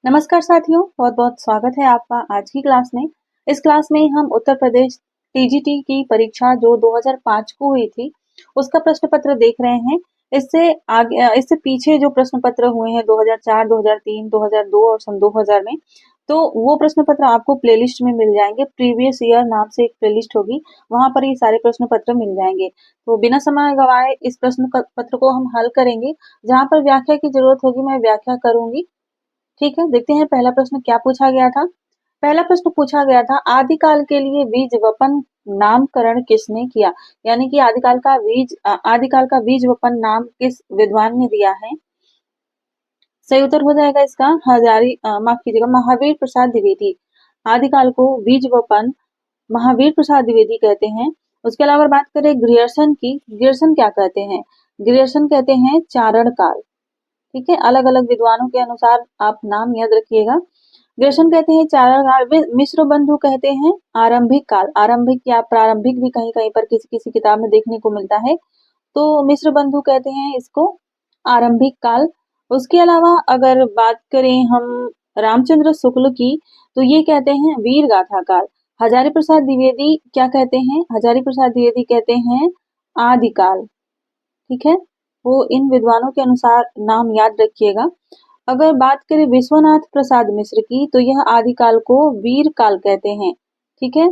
नमस्कार साथियों, बहुत बहुत स्वागत है आपका आज की क्लास में। इस क्लास में हम उत्तर प्रदेश टीजीटी की परीक्षा जो 2005 को हुई थी उसका प्रश्न पत्र देख रहे हैं। इससे आगे इससे पीछे जो प्रश्न पत्र हुए हैं 2004, 2003, 2002 और सन 2000 में, तो वो प्रश्न पत्र आपको प्लेलिस्ट में मिल जाएंगे। प्रीवियस ईयर नाम से एक प्लेलिस्ट होगी, वहां पर ये सारे प्रश्न पत्र मिल जाएंगे। तो बिना समय गवाए इस प्रश्न पत्र को हम हल करेंगे। जहां पर व्याख्या की जरूरत होगी मैं व्याख्या करूंगी। ठीक है, देखते हैं पहला प्रश्न क्या पूछा गया था। पहला प्रश्न पूछा गया था, आदिकाल के लिए बीज वपन नामकरण किसने किया? यानी कि आदिकाल का बीज वपन नाम किस विद्वान ने दिया है? सही उत्तर हो जाएगा इसका माफ कीजिएगा, महावीर प्रसाद द्विवेदी। आदिकाल को बीज वपन महावीर प्रसाद द्विवेदी कहते हैं। उसके अलावा अगर बात करें ग्रियर्सन की, ग्रियर्सन क्या कहते हैं? ग्रियर्सन कहते हैं चारण काल। ठीक है, अलग अलग विद्वानों के अनुसार आप नाम याद रखिएगा। ग्रेशन कहते हैं चारण काल, मिश्र बंधु कहते हैं आरंभिक काल। आरंभिक या प्रारंभिक भी कहीं कहीं पर किसी किसी किताब में देखने को मिलता है, तो मिश्र बंधु कहते हैं इसको आरंभिक काल। उसके अलावा अगर बात करें हम रामचंद्र शुक्ल की, तो ये कहते हैं वीर गाथा काल। हजारी प्रसाद द्विवेदी क्या कहते हैं? हजारी प्रसाद द्विवेदी कहते हैं आदिकाल। ठीक है, वो इन विद्वानों के अनुसार नाम याद रखिएगा। अगर बात करें विश्वनाथ प्रसाद मिश्र की, तो यह आदिकाल को वीर काल कहते हैं। ठीक है,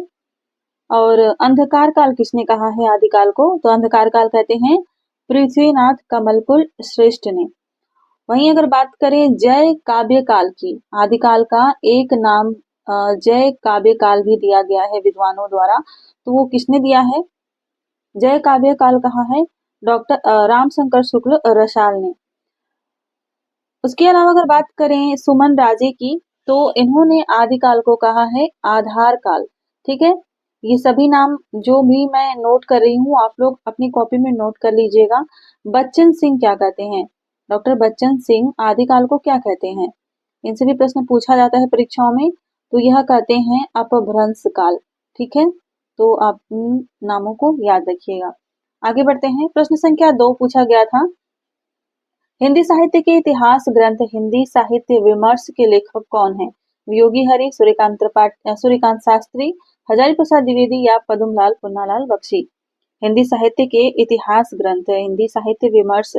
और अंधकार काल किसने कहा है आदिकाल को? तो अंधकार काल कहते हैं पृथ्वीनाथ कमलपुर श्रेष्ठ ने। वहीं अगर बात करें जय काव्य काल की, आदिकाल का एक नाम जय काव्य काल भी दिया गया है विद्वानों द्वारा, तो वो किसने दिया है? जय काव्य काल कहा है डॉक्टर रामशंकर शुक्ल रसाल ने। उसके अलावा अगर बात करें सुमन राजे की, तो इन्होंने आदिकाल को कहा है आधार काल। ठीक है, ये सभी नाम जो भी मैं नोट कर रही हूँ आप लोग अपनी कॉपी में नोट कर लीजिएगा। बच्चन सिंह क्या कहते हैं? डॉक्टर बच्चन सिंह आदिकाल को क्या कहते हैं? इनसे भी प्रश्न पूछा जाता है परीक्षाओं में, तो यह कहते हैं अपभ्रंश काल। ठीक है, तो आप इन नामों को याद रखिएगा। आगे बढ़ते हैं, प्रश्न संख्या 2 पूछा गया था, हिंदी साहित्य के इतिहास ग्रंथ हिंदी साहित्य विमर्श के लेखक कौन है? योगी हरि, सूर्यकांत शास्त्री, हजारी प्रसाद द्विवेदी या पद्मलाल पुन्नालाल बख्शी। हिंदी साहित्य के इतिहास ग्रंथ हिंदी साहित्य विमर्श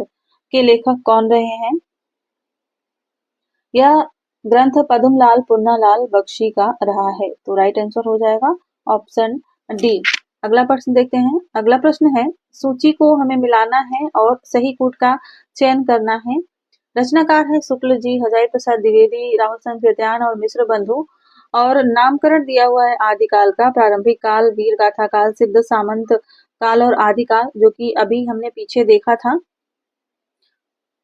के लेखक कौन रहे हैं? यह ग्रंथ पद्मलाल पुन्नालाल बख्शी का रहा है, तो राइट आंसर हो जाएगा ऑप्शन डी। अगला प्रश्न देखते हैं। अगला प्रश्न है, सूची को हमें मिलाना है और सही कूट का चयन करना है। रचनाकार है शुक्ल जी, हजारी प्रसाद द्विवेदी, राहुल संकीर्त्यान और मिश्र बंधु, और नामकरण दिया हुआ है आदिकाल का, प्रारंभिक काल, वीर गाथा काल, सिद्ध सामंत काल और आदिकाल, जो कि अभी हमने पीछे देखा था।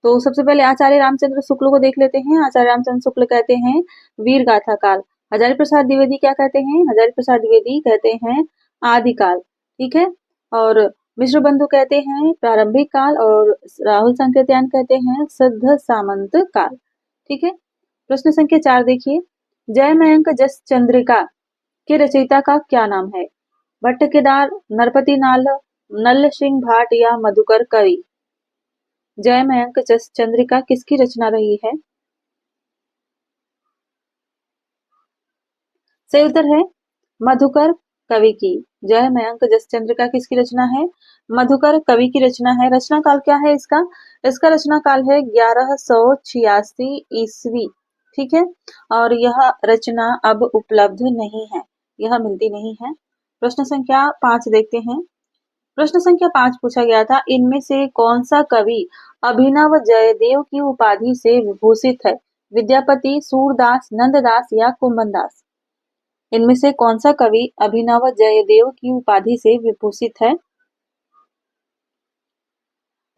तो सबसे पहले आचार्य रामचंद्र शुक्ल को देख लेते हैं। आचार्य रामचंद्र शुक्ल कहते हैं वीर गाथा काल। हजारी प्रसाद द्विवेदी क्या कहते हैं? हजारी प्रसाद द्विवेदी कहते हैं आदिकाल। ठीक है, और मिश्र बंधु कहते हैं प्रारंभिक काल, और राहुल संकीर्त्यान कहते हैं सिद्ध सामंत काल। ठीक है, प्रश्न संख्या 4 देखिए, जय मयंक जस चंद्रिका के रचयिता का क्या नाम है? भट्ट केदार, नरपति नाल, नल सिंह भाट या मधुकर कवि। जय मयंक जस चंद्रिका किसकी रचना रही है? सही उत्तर है मधुकर कवि की। जय मयंक जस चंद्रिका किसकी रचना है? मधुकर कवि की रचना है। रचना काल क्या है इसका? इसका रचना काल है 1186 ईस्वी। ठीक है, और यह रचना अब उपलब्ध नहीं है, यह मिलती नहीं है। प्रश्न संख्या 5 देखते हैं। प्रश्न संख्या 5 पूछा गया था, इनमें से कौन सा कवि अभिनव जयदेव की उपाधि से विभूषित है? विद्यापति, सूरदास, नंददास या कुंभनदास। इनमें से कौन सा कवि अभिनव जयदेव की उपाधि से विभूषित है?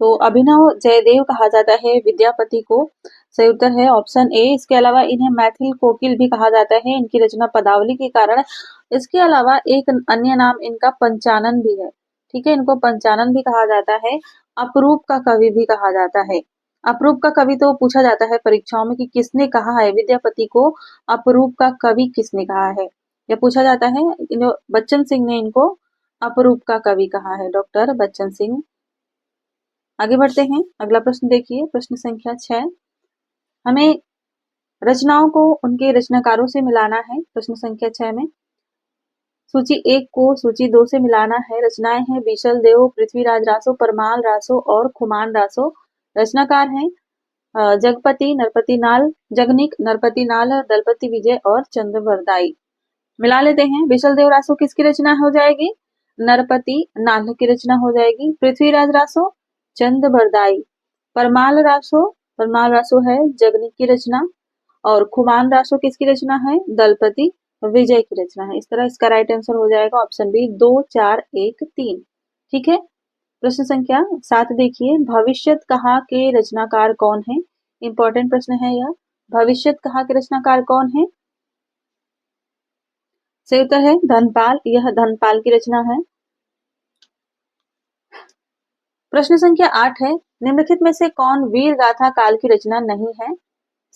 तो अभिनव जयदेव कहा जाता है विद्यापति को। सही उत्तर है ऑप्शन ए। इसके अलावा इन्हें मैथिल कोकिल भी कहा जाता है, इनकी रचना पदावली के कारण। इसके अलावा एक अन्य नाम इनका पंचानन भी है। ठीक है, इनको पंचानन भी कहा जाता है, अपरूप का कवि भी कहा जाता है। अपरूप का कवि तो पूछा जाता है परीक्षाओं में कि किसने कहा है विद्यापति को अपरूप का कवि किसने कहा है, यह पूछा जाता है। बच्चन सिंह ने इनको अपरूप का कवि कहा है, डॉक्टर बच्चन सिंह। आगे बढ़ते हैं, अगला प्रश्न देखिए, प्रश्न संख्या 6। हमें रचनाओं को उनके रचनाकारों से मिलाना है। प्रश्न संख्या 6 में सूची 1 को सूची 2 से मिलाना है। रचनाएं हैं बीशल देव, पृथ्वीराज रासो, परमाल रासो और खुमान रासो। रचनाकार हैं जगपति, नरपति नाल, जगनिक, नरपति नाल, दलपति विजय और चंद्रवरदाई। मिला लेते हैं। बीशल देव रासो किसकी रचना हो जाएगी? नरपति नाल की रचना हो जाएगी। पृथ्वीराज रासो चंद्रवरदाई। परमाल रासो है जगनिक की रचना और खुमान रासो किसकी रचना है? दलपति विजय की रचना है। इस तरह इसका राइट आंसर हो जाएगा ऑप्शन बी 2, 4, 1, 3। ठीक है। प्रश्न संख्या 7 देखिए, भविष्यत कहा के रचनाकार कौन है? इंपॉर्टेंट प्रश्न है यह। भविष्यत कहा के रचनाकार कौन है? सही उत्तर है धनपाल। यह धनपाल की रचना है। प्रश्न संख्या 8 है, निम्नलिखित में से कौन वीर गाथा काल की रचना नहीं है?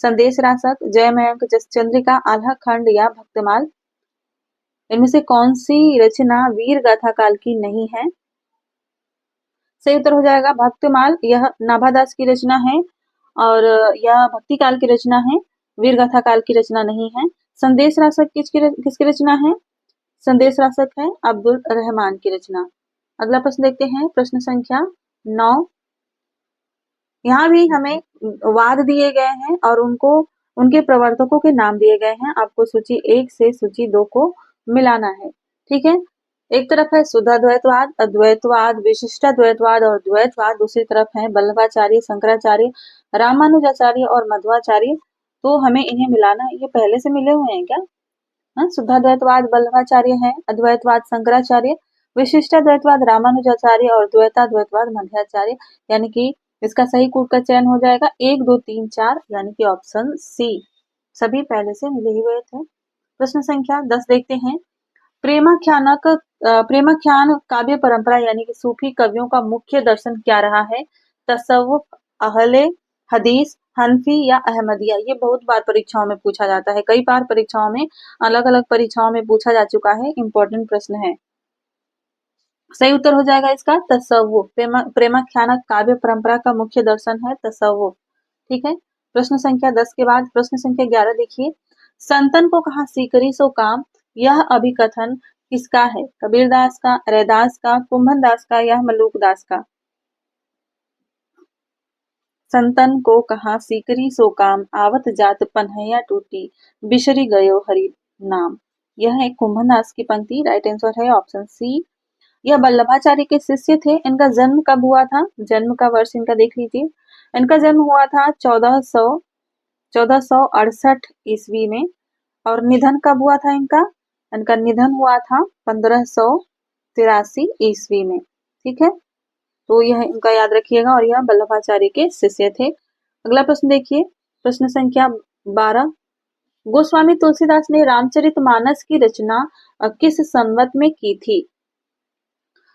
संदेश रासक, जयमयंक, चंद्रिका, आल्हा खंड या भक्तमाल। इनमें से कौन सी रचना वीर गाथा काल की नहीं है? सही उत्तर हो जाएगा भक्तमाल। यह नाभादास की रचना है और यह भक्ति काल की रचना है, वीर गाथा काल की रचना नहीं है। संदेश रासक किसकी रचना है? संदेश रासक है अब्दुल रहमान की रचना। अगला प्रश्न देखते हैं, प्रश्न संख्या 9। यहाँ भी हमें वाद दिए गए हैं और उनके प्रवर्तकों के नाम दिए गए हैं। आपको सूची 1 से सूची 2 को मिलाना है। ठीक है। एक तरफ है शुद्धाद्वैतवाद, अद्वैतवाद, विशिष्टाद्वैतवाद और द्वैतवाद। दूसरी तरफ है वल्लभाचार्य, शंकराचार्य, रामानुजाचार्य और मध्वाचार्य। तो हमें इन्हें मिलाना है। ये पहले से मिले हुए हैं क्या? शुद्धाद्वैतवाद वल्लभाचार्य है, अद्वैतवाद शंकराचार्य, विशिष्टाद्वैतवाद रामानुजाचार्य और द्वैताद्वैतवाद मध्वाचार्य। यानी कि इसका सही कूट का चयन हो जाएगा 1, 2, 3, 4 यानी कि ऑप्शन सी। सभी पहले से मिले हुए थे। प्रश्न संख्या 10 देखते हैं, प्रेमाख्यान काव्य परंपरा यानी कि सूफी कवियों का मुख्य दर्शन क्या रहा है? तसव्वुफ, अहले हदीस, हनफी या अहमदिया। ये बहुत बार परीक्षाओं में पूछा जाता है। कई बार परीक्षाओं में अलग अलग परीक्षाओं में पूछा जा चुका है। इंपॉर्टेंट प्रश्न है। सही उत्तर हो जाएगा इसका तसव्वुफ। प्रेमाख्यान काव्य परंपरा का मुख्य दर्शन है तसव्वुफ। ठीक है। प्रश्न संख्या 10 के बाद प्रश्न संख्या 11 देखिए, संतन को कहा सीकरी सो काम। यह अभिकथन किसका है? कबीरदास का, रैदास का, कुंभनदास का या मलूकदास का? संतन को कहा सीकरी सो काम, आवत जात पन्हैया टूटी, बिशरी गयो हरि नाम। यह है कुंभनदास की पंक्ति। राइट आंसर है ऑप्शन सी। यह वल्लभाचार्य के शिष्य थे। इनका जन्म कब हुआ था? जन्म का वर्ष इनका देख लीजिए। इनका जन्म हुआ था 1468 ईस्वी में और निधन कब हुआ था इनका? इनका निधन हुआ था 1583 ईस्वी में। ठीक है। तो यह इनका याद रखिएगा और यह वल्लभाचार्य के शिष्य थे। अगला प्रश्न देखिए, प्रश्न संख्या 12। गोस्वामी तुलसीदास ने रामचरितमानस की रचना किस संवत में की थी?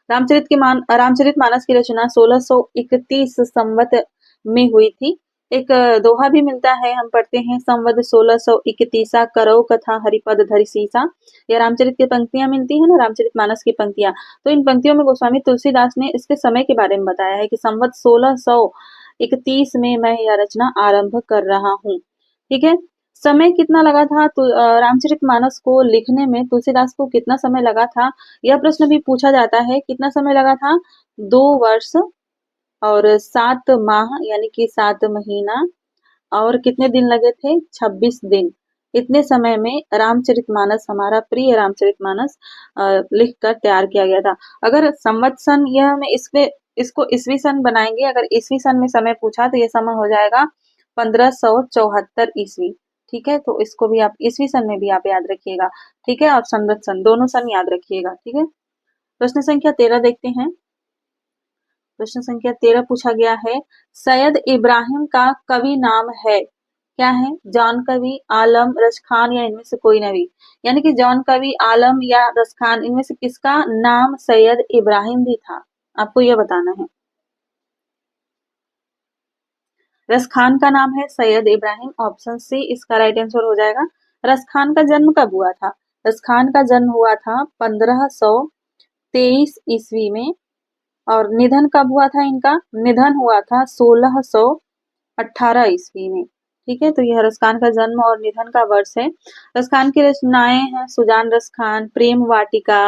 रामचरितमानस की रचना 1631 संवत में हुई थी। एक दोहा भी मिलता है, हम पढ़ते हैं, संवत 1631 करो कथा हरिपद धरि सीसा। यह रामचरित की पंक्तियां मिलती है ना, रामचरितमानस की पंक्तियां। तो इन पंक्तियों में गोस्वामी तुलसीदास ने इसके समय के बारे में बताया है कि संवत 1631 में मैं यह रचना आरंभ कर रहा हूँ। ठीक है। समय कितना लगा था तो रामचरितमानस को लिखने में तुलसीदास को कितना समय लगा था? यह प्रश्न भी पूछा जाता है। कितना समय लगा था? 2 वर्ष और 7 माह यानी कि 7 महीना और कितने दिन लगे थे? 26 दिन। इतने समय में रामचरितमानस, हमारा प्रिय रामचरितमानस लिखकर तैयार किया गया था। अगर संवत्सन यह में इसको ईस्वी सन बनाएंगे, अगर ईस्वी सन में समय पूछा तो यह समय हो जाएगा 1574 ईस्वी। ठीक है। तो इसको भी आप ईस्वी सन में भी आप याद रखिएगा। ठीक है। और संवत्सन दोनों सन याद रखिएगा। ठीक है। प्रश्न संख्या 13 देखते हैं। प्रश्न संख्या 13 पूछा गया है, सैयद इब्राहिम का कवि नाम है? क्या है? जॉन कवि, आलम, रसखान या इनमें से कोई नबी। यानी कि जॉन कवि, आलम या रसखान, इनमें से किसका नाम सैयद इब्राहिम भी था? आपको यह बताना है। रसखान का नाम है सैयद इब्राहिम। ऑप्शन सी इसका राइट आंसर हो जाएगा। रसखान का जन्म कब हुआ था? रसखान का जन्म हुआ था 1523 ईस्वी में और निधन कब हुआ था इनका? निधन हुआ था 1618 ईस्वी में। ठीक है, तो यह रसखान का जन्म और निधन का वर्ष है। रसखान की रचनाएं हैं सुजान रसखान, प्रेम वाटिका,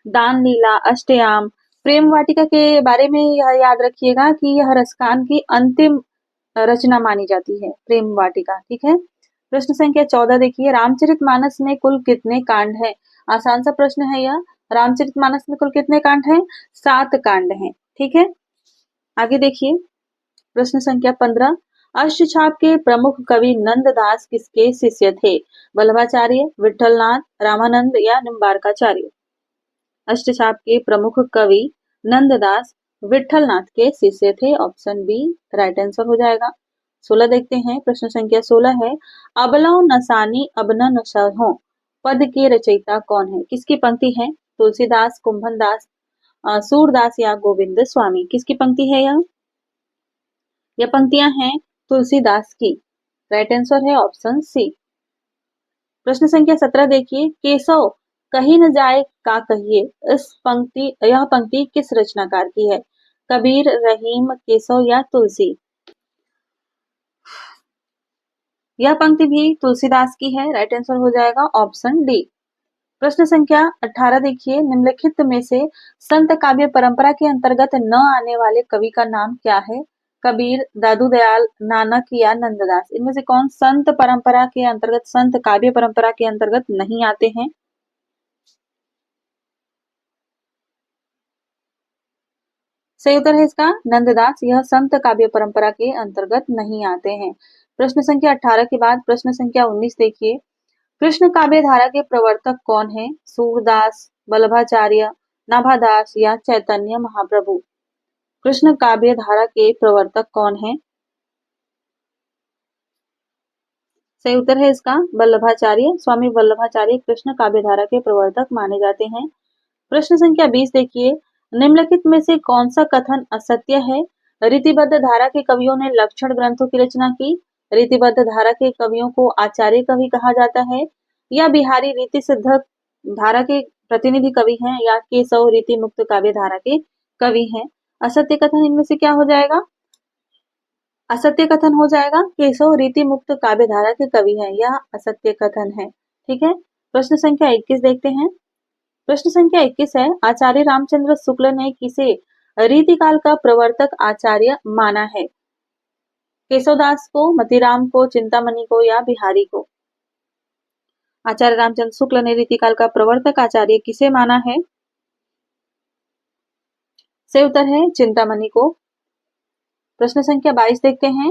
दान लीला, अष्टयाम। प्रेम वाटिका के बारे में यह याद रखिएगा कि यह रसखान की अंतिम रचना मानी जाती है, प्रेम वाटिका। ठीक है, प्रश्न संख्या 14 देखिए, रामचरितमानस में कुल कितने कांड हैं? आसान सा प्रश्न है यह। रामचरितमानस में कुल कितने कांड हैं? 7 कांड हैं। ठीक है, आगे देखिए, प्रश्न संख्या 15, अष्टछाप के प्रमुख कवि नंददास किसके शिष्य थे? वल्लभाचार्य, विठलनाथ, रामानंद या निम्बारकाचार्य? अष्टछाप के प्रमुख कवि नंददास विठलनाथ के शिष्य थे। ऑप्शन बी राइट आंसर हो जाएगा। 16 देखते हैं, प्रश्न संख्या 16 है, अबलौ नसानी अबन नसहो पद के रचयिता कौन है? किसकी पंक्ति है? तुलसीदास, कुंभनदास, सूरदास या गोविंद स्वामी? किसकी पंक्ति है यह? यह पंक्तियां हैं तुलसीदास की। राइट आंसर है ऑप्शन सी। प्रश्न संख्या 17 देखिए, केशव कहीं न जाए का कहिए, यह पंक्ति किस रचनाकार की है? कबीर, रहीम, केशव या तुलसी? यह पंक्ति भी तुलसीदास की है। राइट आंसर हो जाएगा ऑप्शन डी। प्रश्न संख्या 18 देखिए, निम्नलिखित में से संत काव्य परंपरा के अंतर्गत न आने वाले कवि का नाम क्या है? कबीर, दादू दयाल, नानक या नंददास? इनमें से कौन संत परंपरा के अंतर्गत, संत काव्य परंपरा के अंतर्गत नहीं आते हैं? सही उत्तर है इसका नंददास। यह संत काव्य परंपरा के अंतर्गत नहीं आते हैं। प्रश्न संख्या 18 के बाद प्रश्न संख्या 19 देखिए, कृष्ण काव्य धारा के प्रवर्तक कौन है? सूरदास, वल्लभाचार्य, नाभादास या चैतन्य महाप्रभु? कृष्ण काव्य धारा के प्रवर्तक कौन है? सही उत्तर है इसका वल्लभाचार्य। स्वामी वल्लभाचार्य कृष्ण काव्य धारा के प्रवर्तक माने जाते हैं। प्रश्न संख्या 20 देखिए, निम्नलिखित में से कौन सा कथन असत्य है? रीतिबद्ध धारा के कवियों ने लक्षण ग्रंथों की रचना की। रीतिबद्ध धारा के कवियों को आचार्य कवि कहा जाता है, या बिहारी रीति सिद्ध धारा के प्रतिनिधि कवि हैं, या केशव रीति मुक्त काव्य धारा के कवि हैं? असत्य कथन इनमें से क्या हो जाएगा? असत्य कथन हो जाएगा, केशव रीति मुक्त काव्य धारा के कवि हैं, यह असत्य कथन है। ठीक है, प्रश्न संख्या 21 देखते हैं। प्रश्न संख्या 21 है, आचार्य रामचंद्र शुक्ल ने किसे रीतिकाल का प्रवर्तक आचार्य माना है? केशवदास को, मतीराम को, चिंतामणि को या बिहारी को? आचार्य रामचंद्र शुक्ल ने रीतिकाल का प्रवर्तक आचार्य किसे माना है? सही उत्तर है चिंतामणि को। प्रश्न संख्या 22 देखते हैं।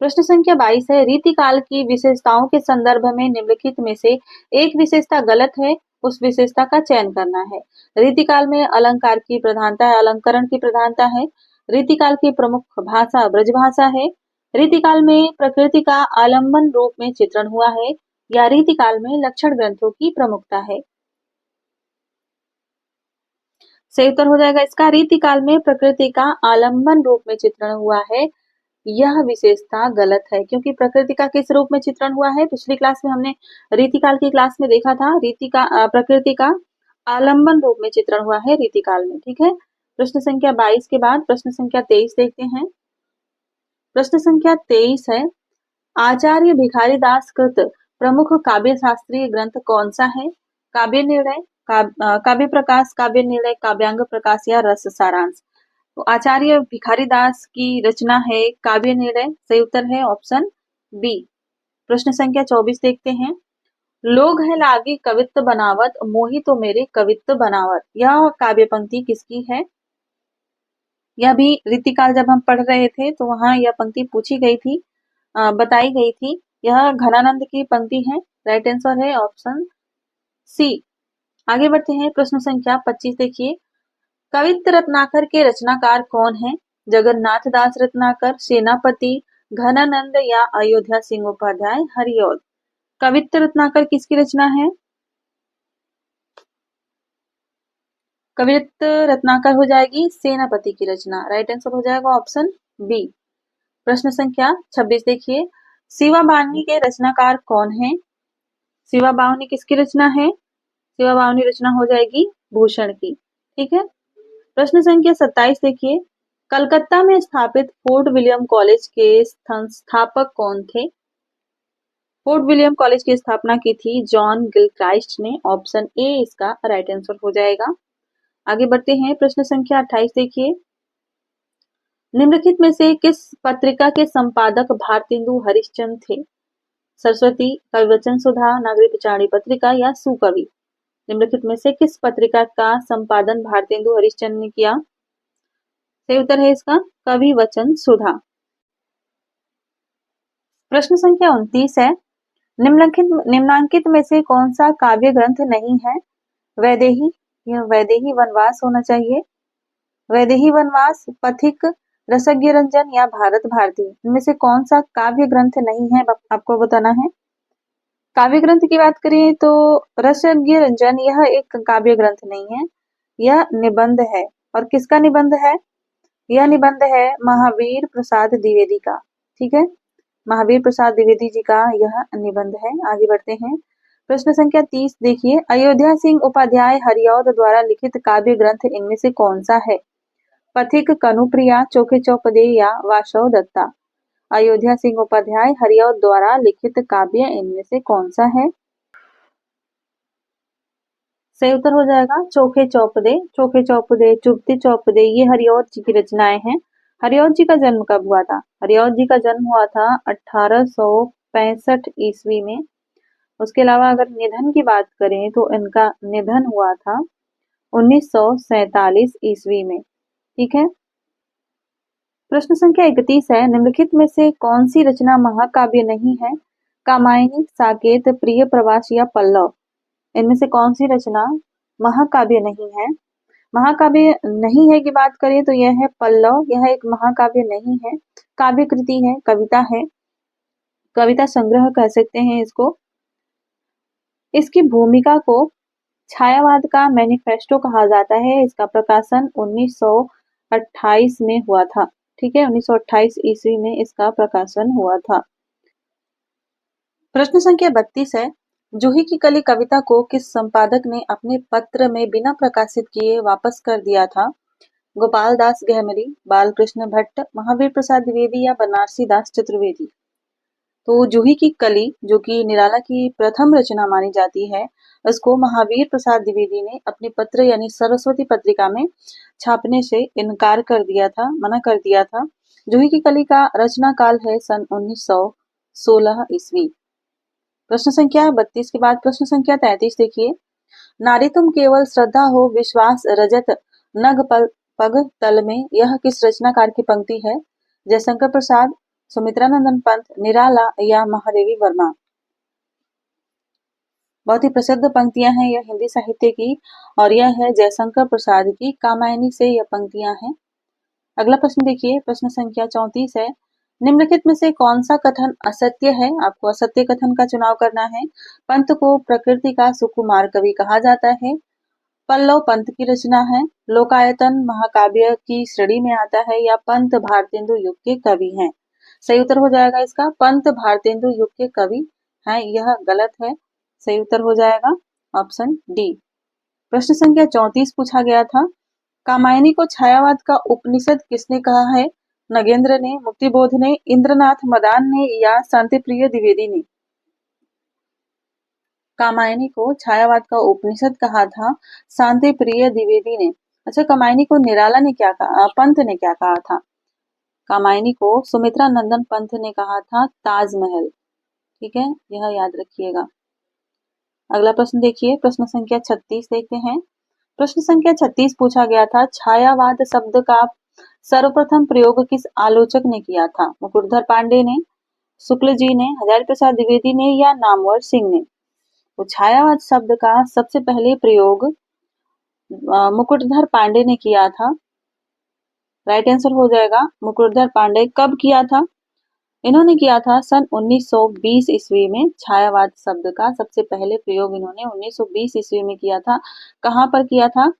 प्रश्न संख्या 22 है, रीतिकाल की विशेषताओं के संदर्भ में निम्नलिखित में से एक विशेषता गलत है, उस विशेषता का चयन करना है। रीतिकाल में अलंकार की प्रधानता है, अलंकरण की प्रधानता है। रीतिकाल की प्रमुख भाषा ब्रजभाषा है। रीतिकाल में प्रकृति का आलम्बन रूप में चित्रण हुआ है, या रीतिकाल में लक्षण ग्रंथों की प्रमुखता है? सही उत्तर हो जाएगा इसका रीतिकाल में प्रकृति का आलम्बन रूप में चित्रण हुआ है। यह विशेषता गलत है, क्योंकि प्रकृति का किस रूप में चित्रण हुआ है? पिछली क्लास में हमने रीतिकाल की क्लास में देखा था, प्रकृति का आलम्बन रूप में चित्रण हुआ है रीतिकाल में। ठीक है, प्रश्न संख्या 22 के बाद प्रश्न संख्या 23 देखते हैं। प्रश्न संख्या 23 है, आचार्य भिखारी दास कृत प्रमुख काव्य शास्त्रीय ग्रंथ कौन सा है? काव्य निर्णय, काव्य प्रकाश, काव्य निर्णय, काव्यांग प्रकाश या रस सारांश? तो आचार्य भिखारी दास की रचना है काव्य निर्णय। सही उत्तर है ऑप्शन बी। प्रश्न संख्या 24 देखते हैं। लोग है लागी कवित्व बनावत, मोहि तो मेरे कवित्व बनावत, यह काव्य पंक्ति किसकी है? यह भी रीतिकाल जब हम पढ़ रहे थे तो वहां यह पंक्ति पूछी गई थी, बताई गई थी। यह घनानंद की पंक्ति है। राइट आंसर है ऑप्शन सी। आगे बढ़ते हैं, प्रश्न संख्या 25 देखिए, कवित्त रत्नाकर के रचनाकार कौन है? जगन्नाथ दास रत्नाकर, सेनापति, घनानंद या अयोध्या सिंह उपाध्याय हरिऔध? कवित्त रत्नाकर किसकी रचना है? कवित्त रत्नाकर हो जाएगी सेनापति की रचना। राइट आंसर हो जाएगा ऑप्शन बी। प्रश्न संख्या 26 देखिए, शिवा बावनी के रचनाकार कौन है? शिवा बावनी किसकी रचना है? शिवा बावनी रचना हो जाएगी भूषण की। ठीक है, प्रश्न संख्या 27 देखिए, कलकत्ता में स्थापित फोर्ट विलियम कॉलेज के संस्थापक कौन थे? फोर्ट विलियम कॉलेज की स्थापना की थी जॉन गिलक्राइस्ट ने। ऑप्शन ए इसका राइट आंसर हो जाएगा। आगे बढ़ते हैं, प्रश्न संख्या 28 देखिए। निम्नलिखित में से किस पत्रिका के संपादक भारतेंदु हरिश्चंद्र थे? सरस्वती, कविवचन सुधा, नागरिक पिचाणी पत्रिका या सुकवि? निम्नलिखित में से किस पत्रिका का संपादन भारतेंदु हरिश्चंद्र ने किया? सही उत्तर है इसका कविवचन सुधा। प्रश्न संख्या 29 है। निम्नांकित में से कौन सा काव्य ग्रंथ नहीं है? वैदेही, यह वैदेही वनवास होना चाहिए। वैदेही वनवास, पथिक, रसज्ञ रंजन या भारत भारती, इनमें से कौन सा काव्य ग्रंथ नहीं है आपको बताना है। काव्य ग्रंथ की बात करें तो रसज्ञ रंजन यह एक काव्य ग्रंथ नहीं है, यह निबंध है। और किसका निबंध है? यह निबंध है महावीर प्रसाद द्विवेदी का। ठीक है, महावीर प्रसाद द्विवेदी जी का यह निबंध है। आगे बढ़ते हैं, प्रश्न संख्या 30 देखिए। अयोध्या सिंह उपाध्याय हरिऔध द्वारा लिखित काव्य ग्रंथ इनमें से कौन सा है? पथिक, कनुप्रिया, चोखे चौपदे या वासव दत्ता? अयोध्या सिंह उपाध्याय हरिऔध द्वारा लिखित काव्य इनमें से कौन सा है? सही उत्तर हो जाएगा चोखे चौपदे। चोखे चौपदे, चुपती चौपदे, ये हरिऔध जी की रचनाएं हैं। हरिऔध जी का जन्म कब हुआ था? हरिऔध जी का जन्म हुआ था 1865 ईस्वी में। उसके अलावा अगर निधन की बात करें तो इनका निधन हुआ था 1947 ईस्वी में। ठीक है, प्रश्न संख्या 31 है। निम्नलिखित में से कौन सी रचना महाकाव्य नहीं है? कामायनी, साकेत, प्रिय प्रवास या पल्लव? इनमें से कौन सी रचना महाकाव्य नहीं है? महाकाव्य नहीं है की बात करें तो यह है पल्लव। यह एक महाकाव्य नहीं है, काव्य कृति है, कविता है, कविता संग्रह कह सकते हैं इसको। इसकी भूमिका को छायावाद का मैनिफेस्टो कहा जाता है। इसका प्रकाशन 1928 में हुआ था। ठीक है, 1928 ईस्वी में इसका प्रकाशन हुआ था। प्रश्न संख्या 32 है। जूही की कली कविता को किस संपादक ने अपने पत्र में बिना प्रकाशित किए वापस कर दिया था? गोपाल दास गहमरी, बालकृष्ण भट्ट, महावीर प्रसाद द्विवेदी या बनारसी दास चतुर्वेदी? तो जूही की कली, जो कि निराला की प्रथम रचना मानी जाती है, उसको महावीर प्रसाद द्विवेदी ने अपने पत्र यानी सरस्वती पत्रिका में छापने से इनकार कर दिया था, मना कर दिया था। जूही की कली का रचना काल है सन 1916 ईस्वी। प्रश्न संख्या 32 के बाद प्रश्न संख्या 33 देखिए। नारी तुम केवल श्रद्धा हो विश्वास रजत नग पग तल में, यह किस रचनाकार की पंक्ति है? जयशंकर प्रसाद, सुमित्रानंदन पंत, निराला या महादेवी वर्मा? बहुत ही प्रसिद्ध पंक्तियां हैं यह हिंदी साहित्य की, और यह है जयशंकर प्रसाद की कामायनी से यह पंक्तियां हैं। अगला प्रश्न देखिए, प्रश्न संख्या 34 है। निम्नलिखित में से कौन सा कथन असत्य है? आपको असत्य कथन का चुनाव करना है। पंत को प्रकृति का सुकुमार कवि कहा जाता है। पल्लव पंत की रचना है। लोकायतन महाकाव्य की श्रेणी में आता है या पंत भारतेंदु युग के कवि हैं? सही उत्तर हो जाएगा इसका पंत भारतेंदु युग के कवि हैं, यह गलत है। सही उत्तर हो जाएगा ऑप्शन डी। प्रश्न संख्या 34 पूछा गया था। कामायनी को छायावाद का उपनिषद किसने कहा है? नगेंद्र ने, मुक्तिबोध ने, इंद्रनाथ मदान ने या शांतिप्रिय द्विवेदी ने? कामायनी को छायावाद का उपनिषद कहा था शांति प्रिय द्विवेदी ने। अच्छा, कामायनी को निराला ने क्या कहा, पंत ने क्या कहा था? कामायनी को सुमित्रा नंदन पंत ने कहा था ताजमहल। ठीक है, यह याद रखिएगा। अगला प्रश्न देखिए, प्रश्न संख्या 36 देखते हैं। प्रश्न संख्या 36 पूछा गया था। छायावाद शब्द का सर्वप्रथम प्रयोग किस आलोचक ने किया था? मुकुटधर पांडे ने, शुक्ल जी ने, हजारी प्रसाद द्विवेदी ने या नामवर सिंह ने? तो छायावाद शब्द का सबसे पहले प्रयोग मुकुटधर पांडे ने किया था। राइट आंसर हो जाएगा मुकुटधर पांडे। कब किया था? इन्होंने किया था सन 1920 ईस्वी में। छायावाद शब्द का सबसे पहले प्रयोग इन्होंने 1920 ईस्वी में किया था। कहाँ पर किया था?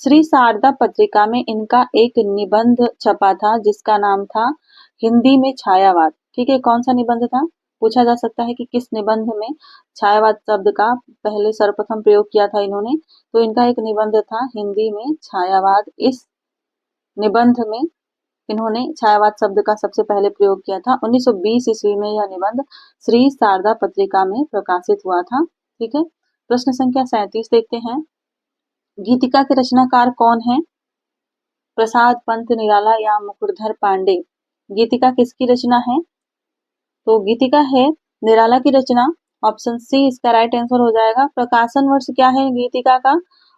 श्री शारदा पत्रिका में इनका एक निबंध छपा था जिसका नाम था हिंदी में छायावाद। ठीक है, कौन सा निबंध था? पूछा जा सकता है कि किस निबंध में छायावाद शब्द का पहले सर्वप्रथम प्रयोग किया था इन्होंने। तो इनका एक निबंध था हिंदी में छायावाद। इस निबंध में इन्होंने छायावाद शब्द का सबसे पहले प्रयोग किया था। 1920 ईस्वी में यह निबंध श्री शारदा पत्रिका में प्रकाशित हुआ था। ठीक है, प्रश्न संख्या 37 देखते हैं। गीतिका के रचनाकार कौन है? प्रसाद पंत निराला या मुकुटधर पांडे? गीतिका किसकी रचना है? तो गीतिका है निराला की रचना। ऑप्शन सी इसका राइट आंसर हो जाएगा। प्रकाशन वर्ष क्या है गीतिका का?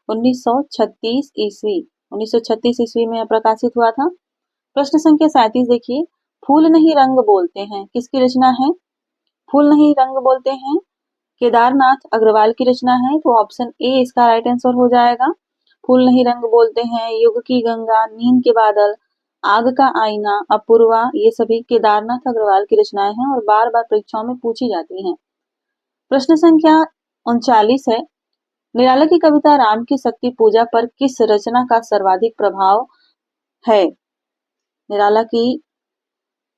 1936 ईस्वी। 1936 ईस्वी में प्रकाशित हुआ था। प्रश्न संख्या 37 देखिए। फूल नहीं रंग बोलते हैं किसकी रचना है? फूल नहीं रंग बोलते हैं केदारनाथ अग्रवाल की रचना है। तो ऑप्शन ए इसका राइट आंसर हो जाएगा। फूल नहीं रंग बोलते हैं, युग की गंगा, नींद के बादल, आग का आईना, अपूर्वा, ये सभी केदारनाथ अग्रवाल की रचनाएं हैं और बार बार परीक्षाओं में पूछी जाती हैं। प्रश्न संख्या 39 है। निराला की कविता राम की शक्ति पूजा पर किस रचना का सर्वाधिक प्रभाव है? निराला की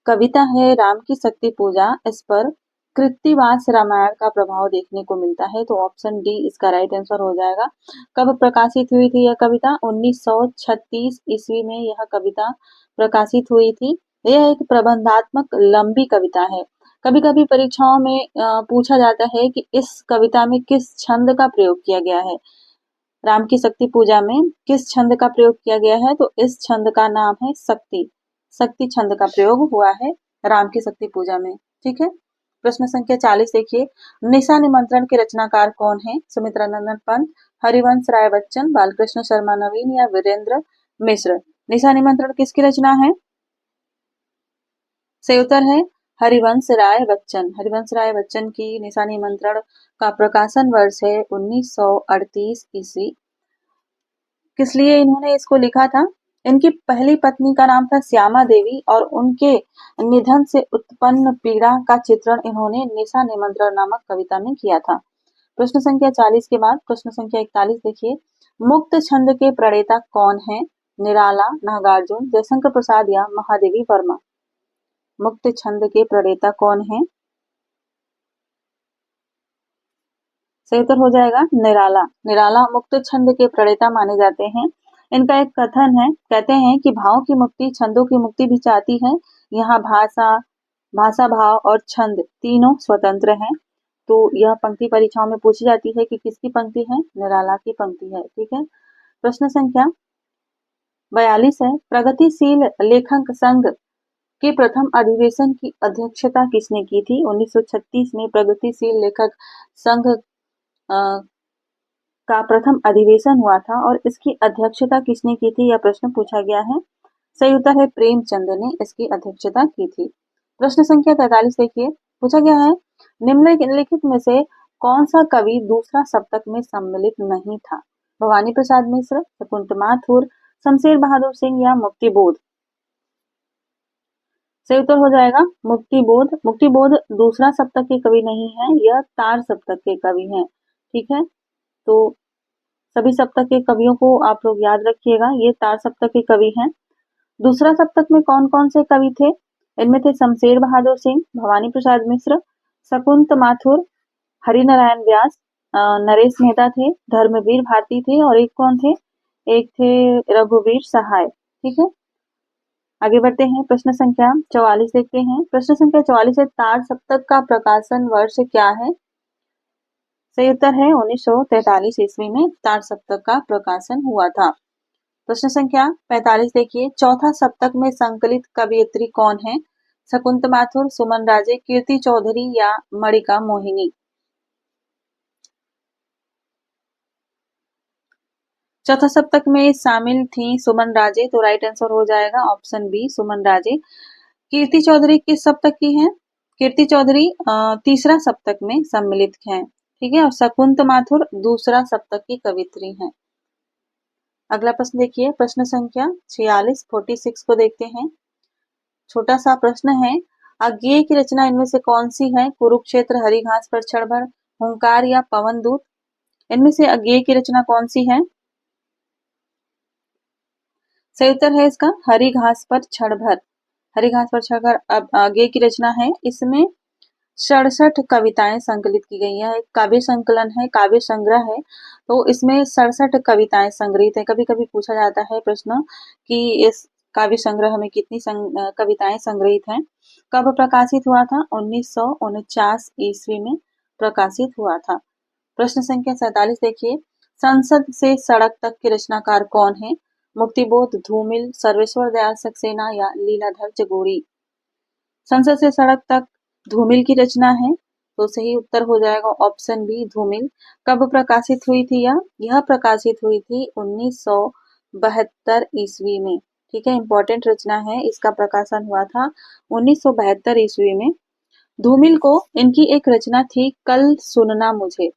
कविता है राम की शक्ति पूजा, इस पर कृत्तिवास रामायण का प्रभाव देखने को मिलता है। तो ऑप्शन डी इसका राइट आंसर हो जाएगा। कब प्रकाशित हुई थी यह कविता? 1936 ईस्वी में यह कविता प्रकाशित हुई थी। यह एक प्रबंधात्मक लंबी कविता है। कभी कभी परीक्षाओं में पूछा जाता है कि इस कविता में किस छंद का प्रयोग किया गया है। राम की शक्ति पूजा में किस छंद का प्रयोग किया गया है? तो इस छंद का नाम है शक्ति। शक्ति छंद का प्रयोग हुआ है राम की शक्ति पूजा में। ठीक है, प्रश्न संख्या 40 देखिए। निशा निमंत्रण के रचनाकार कौन है? सुमित्रा नंदन पंत, हरिवंश राय बच्चन, बालकृष्ण शर्मा नवीन या वीरेंद्र मिश्र? निशा निमंत्रण किसकी रचना है? सही उत्तर है हरिवंश राय बच्चन। हरिवंश राय बच्चन की निशा निमंत्रण का प्रकाशन वर्ष है 1938 ईस्वी। किस लिए इन्होंने इसको लिखा था? इनकी पहली पत्नी का नाम था श्यामा देवी और उनके निधन से उत्पन्न पीड़ा का चित्रण इन्होंने निशा निमंत्रण नामक कविता में किया था। प्रश्न संख्या 40 के बाद प्रश्न संख्या 41 देखिए। मुक्त छंद के प्रणेता कौन है? निराला, नागार्जुन, जयशंकर प्रसाद या महादेवी वर्मा? मुक्त छंद के प्रणेता कौन है? सही उत्तर हो जाएगा निराला। निराला मुक्त छंद के प्रणेता माने जाते हैं। इनका एक कथन है, कहते हैं कि भाव की मुक्ति छंदों की मुक्ति भी चाहती है। यहाँ भाषा भाव और छंद तीनों स्वतंत्र हैं। तो यह पंक्ति परीक्षाओं में पूछी जाती है कि किसकी पंक्ति है? निराला की पंक्ति है। ठीक है, प्रश्न संख्या 42 है। प्रगतिशील लेखक संघ के प्रथम अधिवेशन की अध्यक्षता किसने की थी? 1936 में प्रगतिशील लेखक संघ का प्रथम अधिवेशन हुआ था और इसकी अध्यक्षता किसने की थी? यह प्रश्न पूछा गया है। सही उत्तर है प्रेमचंद ने इसकी अध्यक्षता की थी। प्रश्न संख्या 43 देखिए। पूछा गया है निम्नलिखित में से कौन सा कवि दूसरा सप्तक में सम्मिलित नहीं था? भवानी प्रसाद मिश्र, शकुंतला माथुर, शमशेर बहादुर सिंह या मुक्तिबोध? सही उत्तर हो जाएगा मुक्तिबोध। मुक्तिबोध दूसरा सप्तक के कवि नहीं है, यह तार सप्तक के कवि हैं। ठीक है, तो सभी सप्तक के कवियों को आप लोग याद रखिएगा, ये तार सप्तक के कवि हैं। दूसरा सप्तक में कौन कौन से कवि थे? इनमें थे शमशेर बहादुर सिंह, भवानी प्रसाद मिश्र, शकुंतला माथुर, हरिनारायण व्यास, नरेश मेहता थे, धर्मवीर भारती थे और एक कौन थे? एक थे रघुवीर सहाय। ठीक है, आगे बढ़ते हैं। प्रश्न संख्या 44 देखते हैं। प्रश्न संख्या 44 है। तार सप्तक का प्रकाशन वर्ष क्या है? सही उत्तर है 1943 ईस्वी में तार सप्तक का प्रकाशन हुआ था। प्रश्न संख्या 45 देखिए। चौथा सप्तक में संकलित कवियत्री कौन है? शकुंतला माथुर, सुमन राजे, कीर्ति चौधरी या मणिका मोहिनी? चौथा सप्तक में शामिल थी सुमन राजे, तो राइट आंसर हो जाएगा ऑप्शन बी सुमन राजे। कीर्ति चौधरी किस सप्तक की है? कीर्ति चौधरी तीसरा सप्तक में सम्मिलित है। ठीक है, और शकुंतला माथुर दूसरा सप्तक की कवित्री हैं। अगला प्रश्न देखिए। प्रश्न संख्या 46 को देखते हैं। छोटा सा प्रश्न है। अज्ञेय की रचना इनमें से कौन सी है? कुरुक्षेत्र, हरी घास पर क्षण भर, हुंकार या पवन दूत? इनमें से अज्ञेय की रचना कौन सी है? सही उत्तर है इसका हरी घास पर क्षण भर। हरी घास पर क्षण भर अज्ञेय की रचना है। इसमें 67 कविताएं संकलित की गई है। एक काव्य संकलन है, काव्य संग्रह है, तो इसमें 67 कविताएं संग्रहित है। कभी कभी पूछा जाता है प्रश्न कि इस काव्य संग्रह में कितनी कविताएं संग्रहित हैं? कब प्रकाशित हुआ था? 1949 ईस्वी में प्रकाशित हुआ था। प्रश्न संख्या 47 देखिए, संसद से सड़क तक के रचनाकार कौन है? मुक्तिबोध, धूमिल, सर्वेश्वर दयाल सक्सेना या लीलाधर जगोरी? संसद से सड़क तक धूमिल की रचना है, तो सही उत्तर हो जाएगा ऑप्शन बी धूमिल। कब प्रकाशित हुई थी यह प्रकाशित हुई थी 1972 ईस्वी में। ठीक है, इंपॉर्टेंट रचना है, इसका प्रकाशन हुआ था 1972 ईस्वी में। धूमिल को इनकी एक रचना थी कल सुनना मुझे।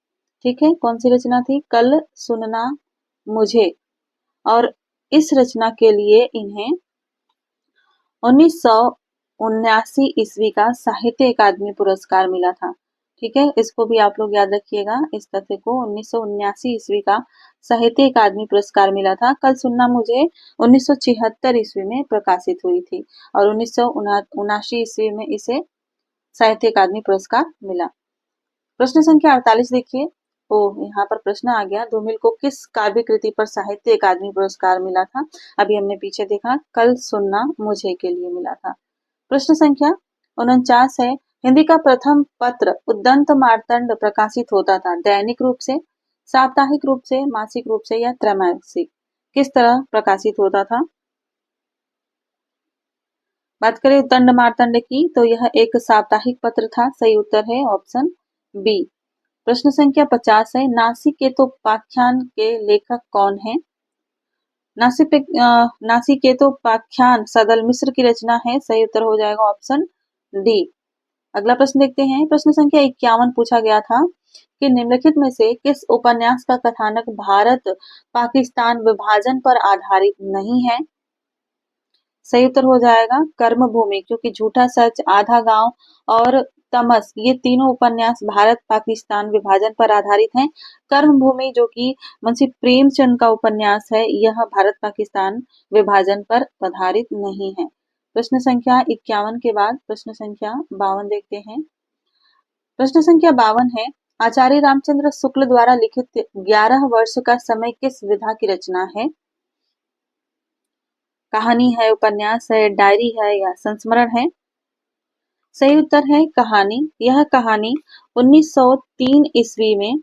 ठीक है, कौन सी रचना थी? कल सुनना मुझे। और इस रचना के लिए इन्हें 1979 ईस्वी का साहित्य अकादमी पुरस्कार मिला था। ठीक है, इसको भी आप लोग याद रखिएगा, इस तथ्य को। 1979 ईस्वी का साहित्य अकादमी पुरस्कार मिला था। कल सुनना मुझे 1976 ईस्वी में प्रकाशित हुई थी और 1979 ईस्वी में इसे साहित्य अकादमी पुरस्कार मिला। प्रश्न संख्या 48 देखिए। यहाँ पर प्रश्न आ गया, धूमिल को किस काव्य कृति पर साहित्य अकादमी पुरस्कार मिला था? अभी हमने पीछे देखा, कल सुनना मुझे के लिए मिला था। प्रश्न संख्या 49 है, हिंदी का प्रथम पत्र उद्दंत मार्तंड प्रकाशित होता था दैनिक रूप से, साप्ताहिक रूप से, मासिक रूप से या त्रैमासिक? किस तरह प्रकाशित होता था? बात करें उद्दंड मार्तंड की, तो यह एक साप्ताहिक पत्र था। सही उत्तर है ऑप्शन बी। प्रश्न संख्या 50 है, नासिकेतोपाख्यान के लेखक कौन है? नासिकेतोपाख्यान सदल मिश्र की रचना है। सही उत्तर हो जाएगा ऑप्शन डी। अगला प्रश्न देखते हैं। प्रश्न संख्या 51 पूछा गया था कि निम्नलिखित में से किस उपन्यास का कथानक भारत पाकिस्तान विभाजन पर आधारित नहीं है? सही उत्तर हो जाएगा कर्मभूमि, क्योंकि झूठा सच, आधा गांव और तमस, ये तीनों उपन्यास भारत पाकिस्तान विभाजन पर आधारित हैं। कर्मभूमि जो कि मुंशी प्रेमचंद का उपन्यास है, यह भारत पाकिस्तान विभाजन पर आधारित नहीं है। प्रश्न संख्या 51 के बाद प्रश्न संख्या 52 देखते हैं। प्रश्न संख्या 52 है, आचार्य रामचंद्र शुक्ल द्वारा लिखित 11 वर्ष का समय किस विधा की रचना है? कहानी है, उपन्यास है, डायरी है या संस्मरण है? सही उत्तर है कहानी। यह कहानी 1903 ईस्वी में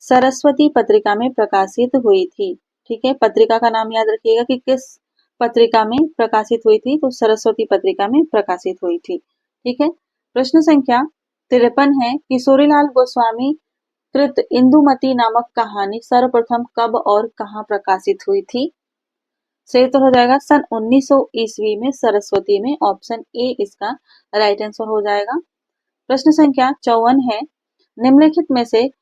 सरस्वती पत्रिका में प्रकाशित हुई थी। ठीक है, पत्रिका का नाम याद रखिएगा कि किस पत्रिका में प्रकाशित हुई थी, तो सरस्वती पत्रिका में प्रकाशित हुई थी। ठीक है, प्रश्न संख्या 53 है, किशोरीलाल गोस्वामी कृत इंदुमती नामक कहानी सर्वप्रथम कब और कहाँ प्रकाशित हुई थी? सही उत्तर हो जाएगा सन 1900 ईस्वी में सरस्वती में। ऑप्शन ए इसका राइट आंसर हो जाएगा। प्रश्न संख्या 54 है, निम्नलिखित में से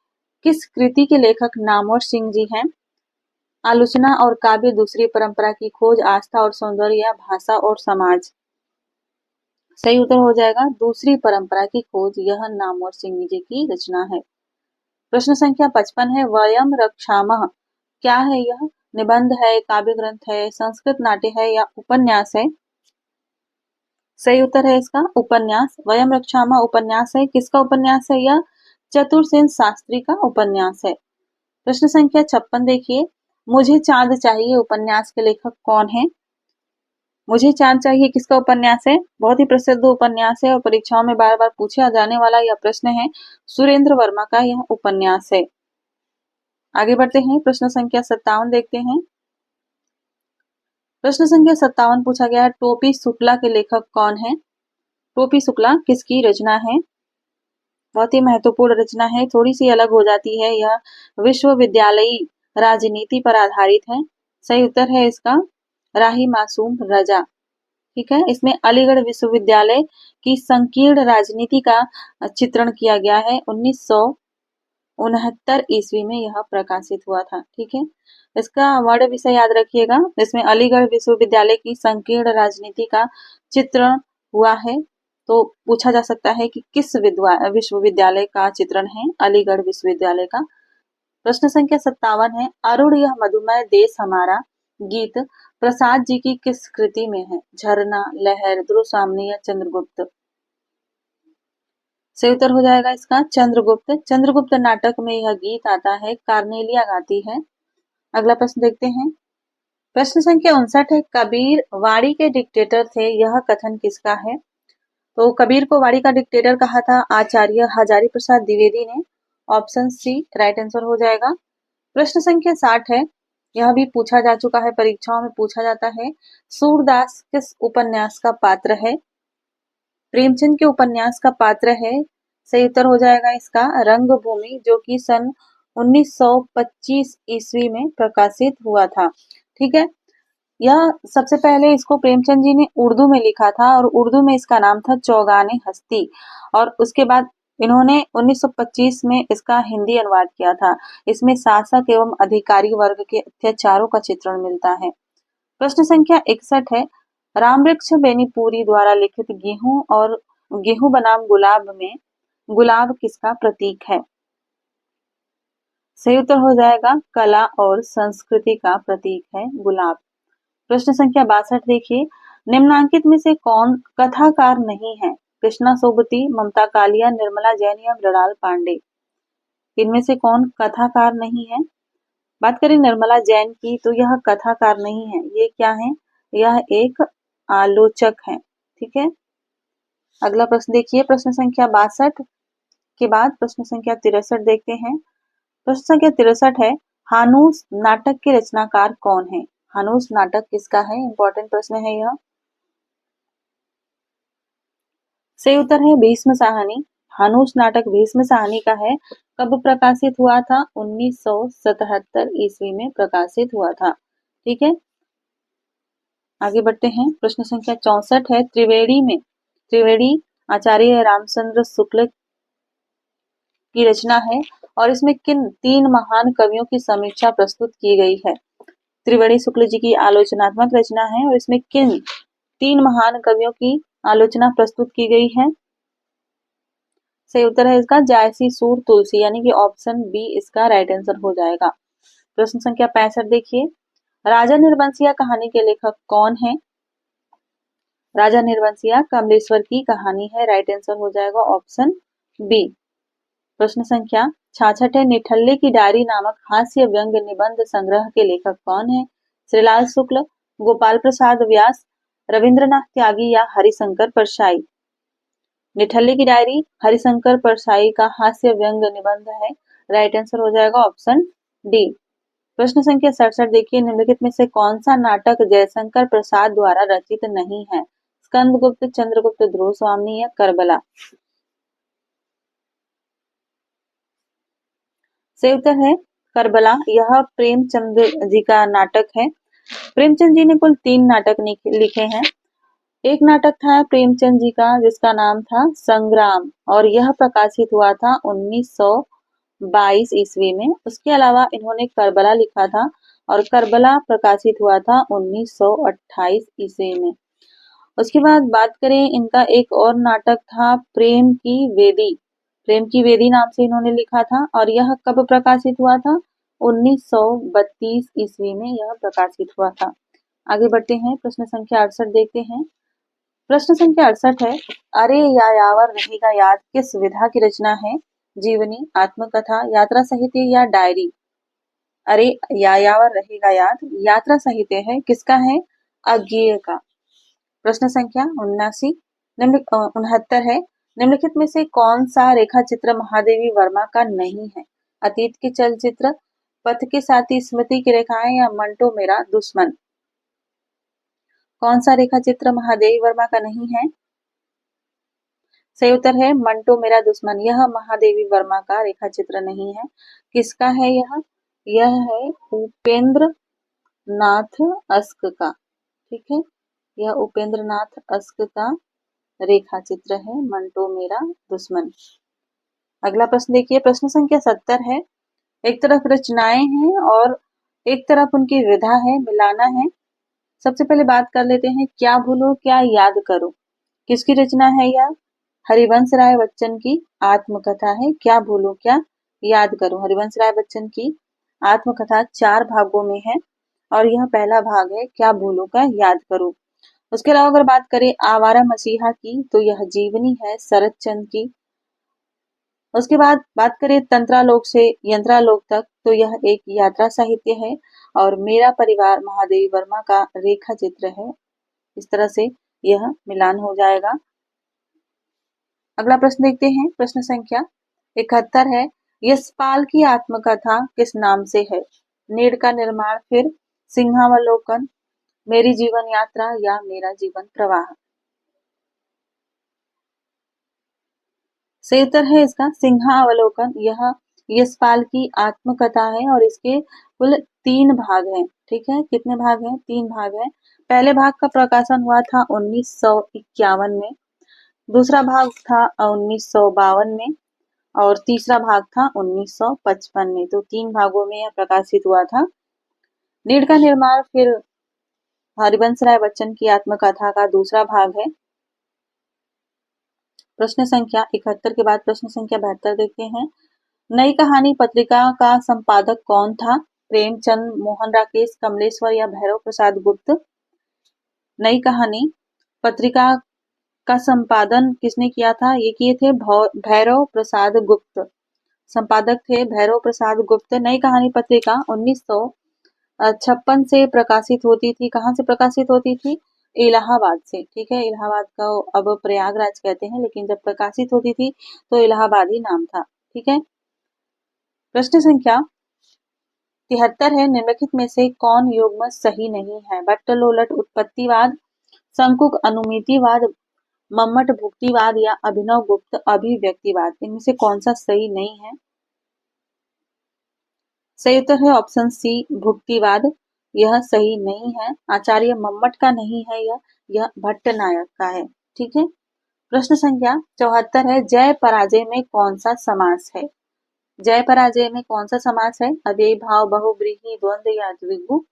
किस कृति के लेखक नामवर सिंह जी हैं? आलोचना और काव्य, दूसरी परंपरा की खोज, आस्था और सौंदर्य या भाषा और समाज? सही उत्तर हो जाएगा दूसरी परंपरा की खोज, यह नामवर सिंह जी की रचना है। प्रश्न संख्या 55 है, वयम रक्षामः क्या है यह? निबंध है, काव्य ग्रंथ है, संस्कृत नाट्य है या उपन्यास है? सही उत्तर है इसका उपन्यास। वयम रक्षामः उपन्यास है। किसका उपन्यास है यह? चतुरसेन शास्त्री का उपन्यास है। प्रश्न संख्या 56 देखिए, मुझे चांद चाहिए उपन्यास के लेखक कौन है? मुझे चांद चाहिए किसका उपन्यास है? बहुत ही प्रसिद्ध उपन्यास है और परीक्षाओं में बार बार पूछा जाने वाला यह प्रश्न है। सुरेंद्र वर्मा का यह उपन्यास है। आगे बढ़ते हैं, प्रश्न संख्या 57 देखते हैं। प्रश्न संख्या 57 पूछा गया, टोपी शुक्ला के लेखक कौन है? टोपी शुक्ला किसकी रचना है? बहुत ही महत्वपूर्ण रचना है, थोड़ी सी अलग हो जाती है। यह विश्वविद्यालयी राजनीति पर आधारित है। सही उत्तर है इसका राही मासूम रजा। ठीक है, इसमें अलीगढ़ विश्वविद्यालय की संकीर्ण राजनीति का चित्रण किया गया है। 1969 ईस्वी में यह प्रकाशित हुआ था। ठीक है, इसका वर्ड विषय याद रखिएगा। इसमें अलीगढ़ विश्वविद्यालय की संकीर्ण राजनीति का चित्रण हुआ है, तो पूछा जा सकता है कि किस विश्वविद्यालय का चित्रण है? अलीगढ़ विश्वविद्यालय का। प्रश्न संख्या 57 है, अरुण यह मधुमय देश हमारा गीत प्रसाद जी की किस कृति में है? झरना, लहर, ध्रुव सामनी या चंद्रगुप्त? सही उत्तर हो जाएगा इसका चंद्रगुप्त। चंद्रगुप्त नाटक में यह गीत आता है, कार्नेलिया गाती है। अगला प्रश्न देखते हैं। प्रश्न संख्या 59 है, कबीर वाड़ी के डिक्टेटर थे, यह कथन किसका है? तो कबीर को वाड़ी का डिक्टेटर कहा था आचार्य हजारी प्रसाद द्विवेदी ने। ऑप्शन सी राइट आंसर हो जाएगा। प्रश्न संख्या 60 है, यह भी पूछा जा चुका है, परीक्षाओं में पूछा जाता है। सूरदास किस उपन्यास का पात्र है? प्रेमचंद के उपन्यास का पात्र है। सही उत्तर हो जाएगा इसका रंगभूमि, जो कि सन 1925 ईस्वी में प्रकाशित हुआ था। ठीक है, यह सबसे पहले इसको प्रेमचंद जी ने उर्दू में लिखा था और उर्दू में इसका नाम था चौगाने हस्ती, और उसके बाद इन्होंने 1925 में इसका हिंदी अनुवाद किया था। इसमें शासक एवं अधिकारी वर्ग के अत्याचारों का चित्रण मिलता है। प्रश्न संख्या 61 है, रामवृक्ष बेनीपुरी द्वारा लिखित गेहूं बनाम गुलाब में गुलाब किसका प्रतीक है? सही उत्तर हो जाएगा कला और संस्कृति का प्रतीक है गुलाब। प्रश्न संख्या 62 देखिए, निम्नांकित में से कौन कथाकार नहीं है? कृष्णा सोबती, ममता कालिया, निर्मला जैन या मृणाल पांडे। इनमें से कौन कथाकार नहीं है? बात करें निर्मला जैन की, तो यह कथाकार नहीं है। ये क्या है? यह एक आलोचक है। ठीक है, अगला प्रश्न देखिए, प्रश्न संख्या 62 के बाद प्रश्न संख्या 63 देखते हैं। प्रश्न संख्या 63 है, हानूस नाटक के रचनाकार कौन है? हानूस नाटक किसका है? इंपॉर्टेंट प्रश्न है यह। सही उत्तर है भीष्म साहनी। हानूस नाटक भीष्म साहनी का है। कब प्रकाशित हुआ था? 1977 ईस्वी में प्रकाशित हुआ था। ठीक है, आगे बढ़ते हैं। प्रश्न संख्या 64 है, त्रिवेणी आचार्य रामचंद्र शुक्ल की रचना है और इसमें किन 3 महान कवियों की समीक्षा प्रस्तुत की गई है? त्रिवेणी शुक्ल जी की आलोचनात्मक रचना है और इसमें किन 3 महान कवियों की आलोचना प्रस्तुत की गई है? सही उत्तर है इसका जायसी सूर तुलसी, यानी कि ऑप्शन बी इसका राइट आंसर हो जाएगा। प्रश्न संख्या 65 देखिए, राजा निर्वंशिया कहानी के लेखक कौन है? राजा निर्वंशिया कमलेश्वर की कहानी है। राइट आंसर हो जाएगा ऑप्शन बी। प्रश्न संख्या 66 है, निठल्ले की डायरी नामक हास्य व्यंग निबंध संग्रह के लेखक कौन है? श्रीलाल शुक्ल, गोपाल प्रसाद व्यास, रविंद्रनाथ त्यागी या हरिशंकर परसाई। निठल्ले की डायरी हरिशंकर परसाई का हास्य व्यंग निबंध है। राइट आंसर हो जाएगा ऑप्शन डी। प्रश्न संख्या 67 देखिए, निम्नलिखित में से कौन सा नाटक जयशंकर प्रसाद द्वारा रचित नहीं है? स्कंदगुप्त, चंद्रगुप्त, ध्रुव स्वामी या करबला। सही उत्तर है करबला। यह प्रेमचंद जी का नाटक है। प्रेमचंद जी ने कुल 3 नाटक लिखे हैं। एक नाटक था प्रेमचंद जी का जिसका नाम था संग्राम और यह प्रकाशित हुआ था 1922 ईस्वी में। उसके अलावा इन्होंने करबला लिखा था और करबला प्रकाशित हुआ था 1928 ईस्वी में। उसके बाद बात करें, इनका एक और नाटक था प्रेम की वेदी। प्रेम की वेदी नाम से इन्होंने लिखा था और यह कब प्रकाशित हुआ था? 1932 ईस्वी में यह प्रकाशित हुआ था। आगे बढ़ते हैं, प्रश्न संख्या 68 देखते हैं। प्रश्न संख्या 68 है, अरे यायावर रहेगा याद किस विधा की रचना है? जीवनी, आत्मकथा, यात्रा साहित्य या डायरी। अरे यायावर रहेगा याद यात्रा साहित्य है। किसका है? अज्ञेय का। प्रश्न संख्या 69 है, निम्नलिखित में से कौन सा रेखा चित्र महादेवी वर्मा का नहीं है? अतीत के चलचित्र, पथ के साथी, स्मृति की रेखाएं या मंटो मेरा दुश्मन। कौन सा रेखा चित्र महादेवी वर्मा का नहीं है? सही उत्तर है मंटो मेरा दुश्मन। यह महादेवी वर्मा का रेखा चित्र नहीं है। किसका है यह? यह है उपेंद्र नाथ अस्क का। ठीक है, यह उपेंद्र नाथ अस्क का रेखा चित्र है मंटो मेरा दुश्मन। अगला प्रश्न देखिए, प्रश्न संख्या 70 है, एक तरफ रचनाएं हैं और एक तरफ उनकी विधा है, मिलाना है। सबसे पहले बात कर लेते हैं, क्या भूलो क्या याद करो। किसकी रचना है यह? हरिवंश राय बच्चन की आत्मकथा है। क्या भूलो क्या याद करो, हरिवंश राय बच्चन की आत्मकथा 4 भागों में है और यह पहला भाग है क्या भूलो क्या याद करो। उसके अलावा अगर बात करें आवारा मसीहा की, तो यह जीवनी है शरद चंद्र की। उसके बाद बात करें तंत्रालोक से यंत्रालोक तक, तो यह एक यात्रा साहित्य है और मेरा परिवार महादेवी वर्मा का रेखा चित्र है। इस तरह से यह मिलान हो जाएगा। अगला प्रश्न देखते हैं, प्रश्न संख्या 71 है, यशपाल की आत्मकथा किस नाम से है? नीड़ का निर्माण, फिर सिंहावलोकन, मेरी जीवन यात्रा या मेरा जीवन प्रवाह। सही उत्तर है इसका सिंहावलोकन। यह यशपाल की आत्मकथा है और इसके कुल 3 भाग हैं। ठीक है, कितने भाग हैं? 3 भाग हैं। पहले भाग का प्रकाशन हुआ था 1951 में, दूसरा भाग था 1952 में और तीसरा भाग था 1955 में। तो 3 भागों में यह प्रकाशित हुआ था। नीड़ का निर्माण फिर हरिवंश राय बच्चन की आत्मकथा का दूसरा भाग है। प्रश्न संख्या 71 के बाद प्रश्न संख्या 72 देखते हैं। नई कहानी पत्रिका का संपादक कौन था? प्रेमचंद, मोहन राकेश, कमलेश्वर या भैरव प्रसाद गुप्त। नई कहानी पत्रिका का संपादन किसने किया था? ये किए थे भैरव प्रसाद गुप्त। संपादक थे भैरव प्रसाद गुप्त। नई कहानी पत्रिका 1956 से प्रकाशित होती थी। कहाँ से प्रकाशित होती थी? इलाहाबाद से। ठीक है, इलाहाबाद का अब प्रयागराज कहते हैं, लेकिन जब प्रकाशित होती थी तो इलाहाबाद ही नाम था। ठीक है, प्रश्न संख्या 73 है, निम्नलिखित में से कौन युग्म सही नहीं है? भट्टलोलट उत्पत्तिवाद, संकुक अनुमितिवाद, मम्मट भुक्तिवाद या अभिनव गुप्त अभिव्यक्तिवाद। इनमें से कौन सा सही नहीं है? सही उत्तर है ऑप्शन सी भुक्तिवाद। यह सही नहीं है, आचार्य मम्मट का नहीं है, यह भट्टनायक का है। ठीक है, प्रश्न संख्या 74 है, जय पराजय में कौन सा समास है? जय पराजय में कौन सा समास है? अव्ययी भाव, बहुव्रीहि, द्वंद्व या द्विगु।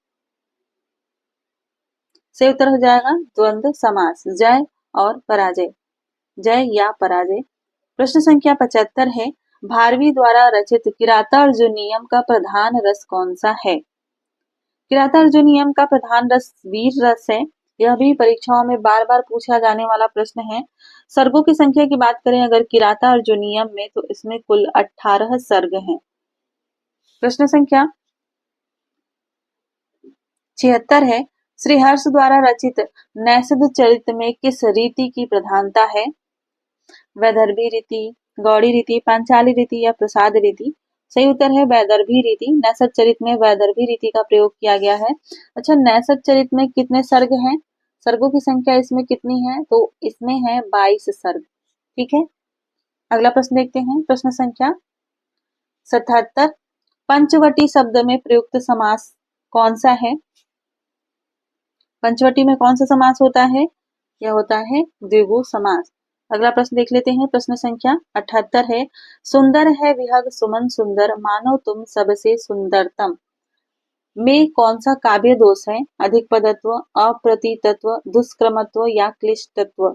सही उत्तर हो जाएगा द्वंद्व समास, जय और पराजय, जय या पराजय। प्रश्न संख्या 75 है, भारवी द्वारा रचित किरातार्जुनीयम का प्रधान रस कौन सा है? किरातार्जुनीयम का प्रधान रस वीर रस है। यह भी परीक्षाओं में बार बार पूछा जाने वाला प्रश्न है। सर्गों की संख्या की बात करें अगर किरातार्जुनीयम में, तो इसमें कुल 18 सर्ग हैं। प्रश्न संख्या 76 है, श्रीहर्ष द्वारा रचित नैषध चरित में किस रीति की प्रधानता है? वैदर्भी रीति, गौड़ी रीति, पांचाली रीति या प्रसाद रीति। सही उत्तर है वैदर्भी रीति। नैषध चरित में वैदर्भी रीति का प्रयोग किया गया है। अच्छा, नैषध चरित में कितने सर्ग हैं? सर्गों की संख्या इसमें कितनी है? तो इसमें है 22 सर्ग। ठीक है, अगला प्रश्न देखते हैं, प्रश्न संख्या 77, पंचवटी शब्द में प्रयुक्त समास कौन सा है? पंचवटी में कौन सा समास होता है? यह होता है द्विगु समास। अगला प्रश्न देख लेते हैं, प्रश्न संख्या 78 है, सुंदर है विहग सुमन सुंदर, मानो तुम सबसे सुंदरतम में कौन सा काव्य दोष है? अधिक पदत्व, अप्रतीतत्व, दुष्क्रमत्व या क्लिष्टत्व।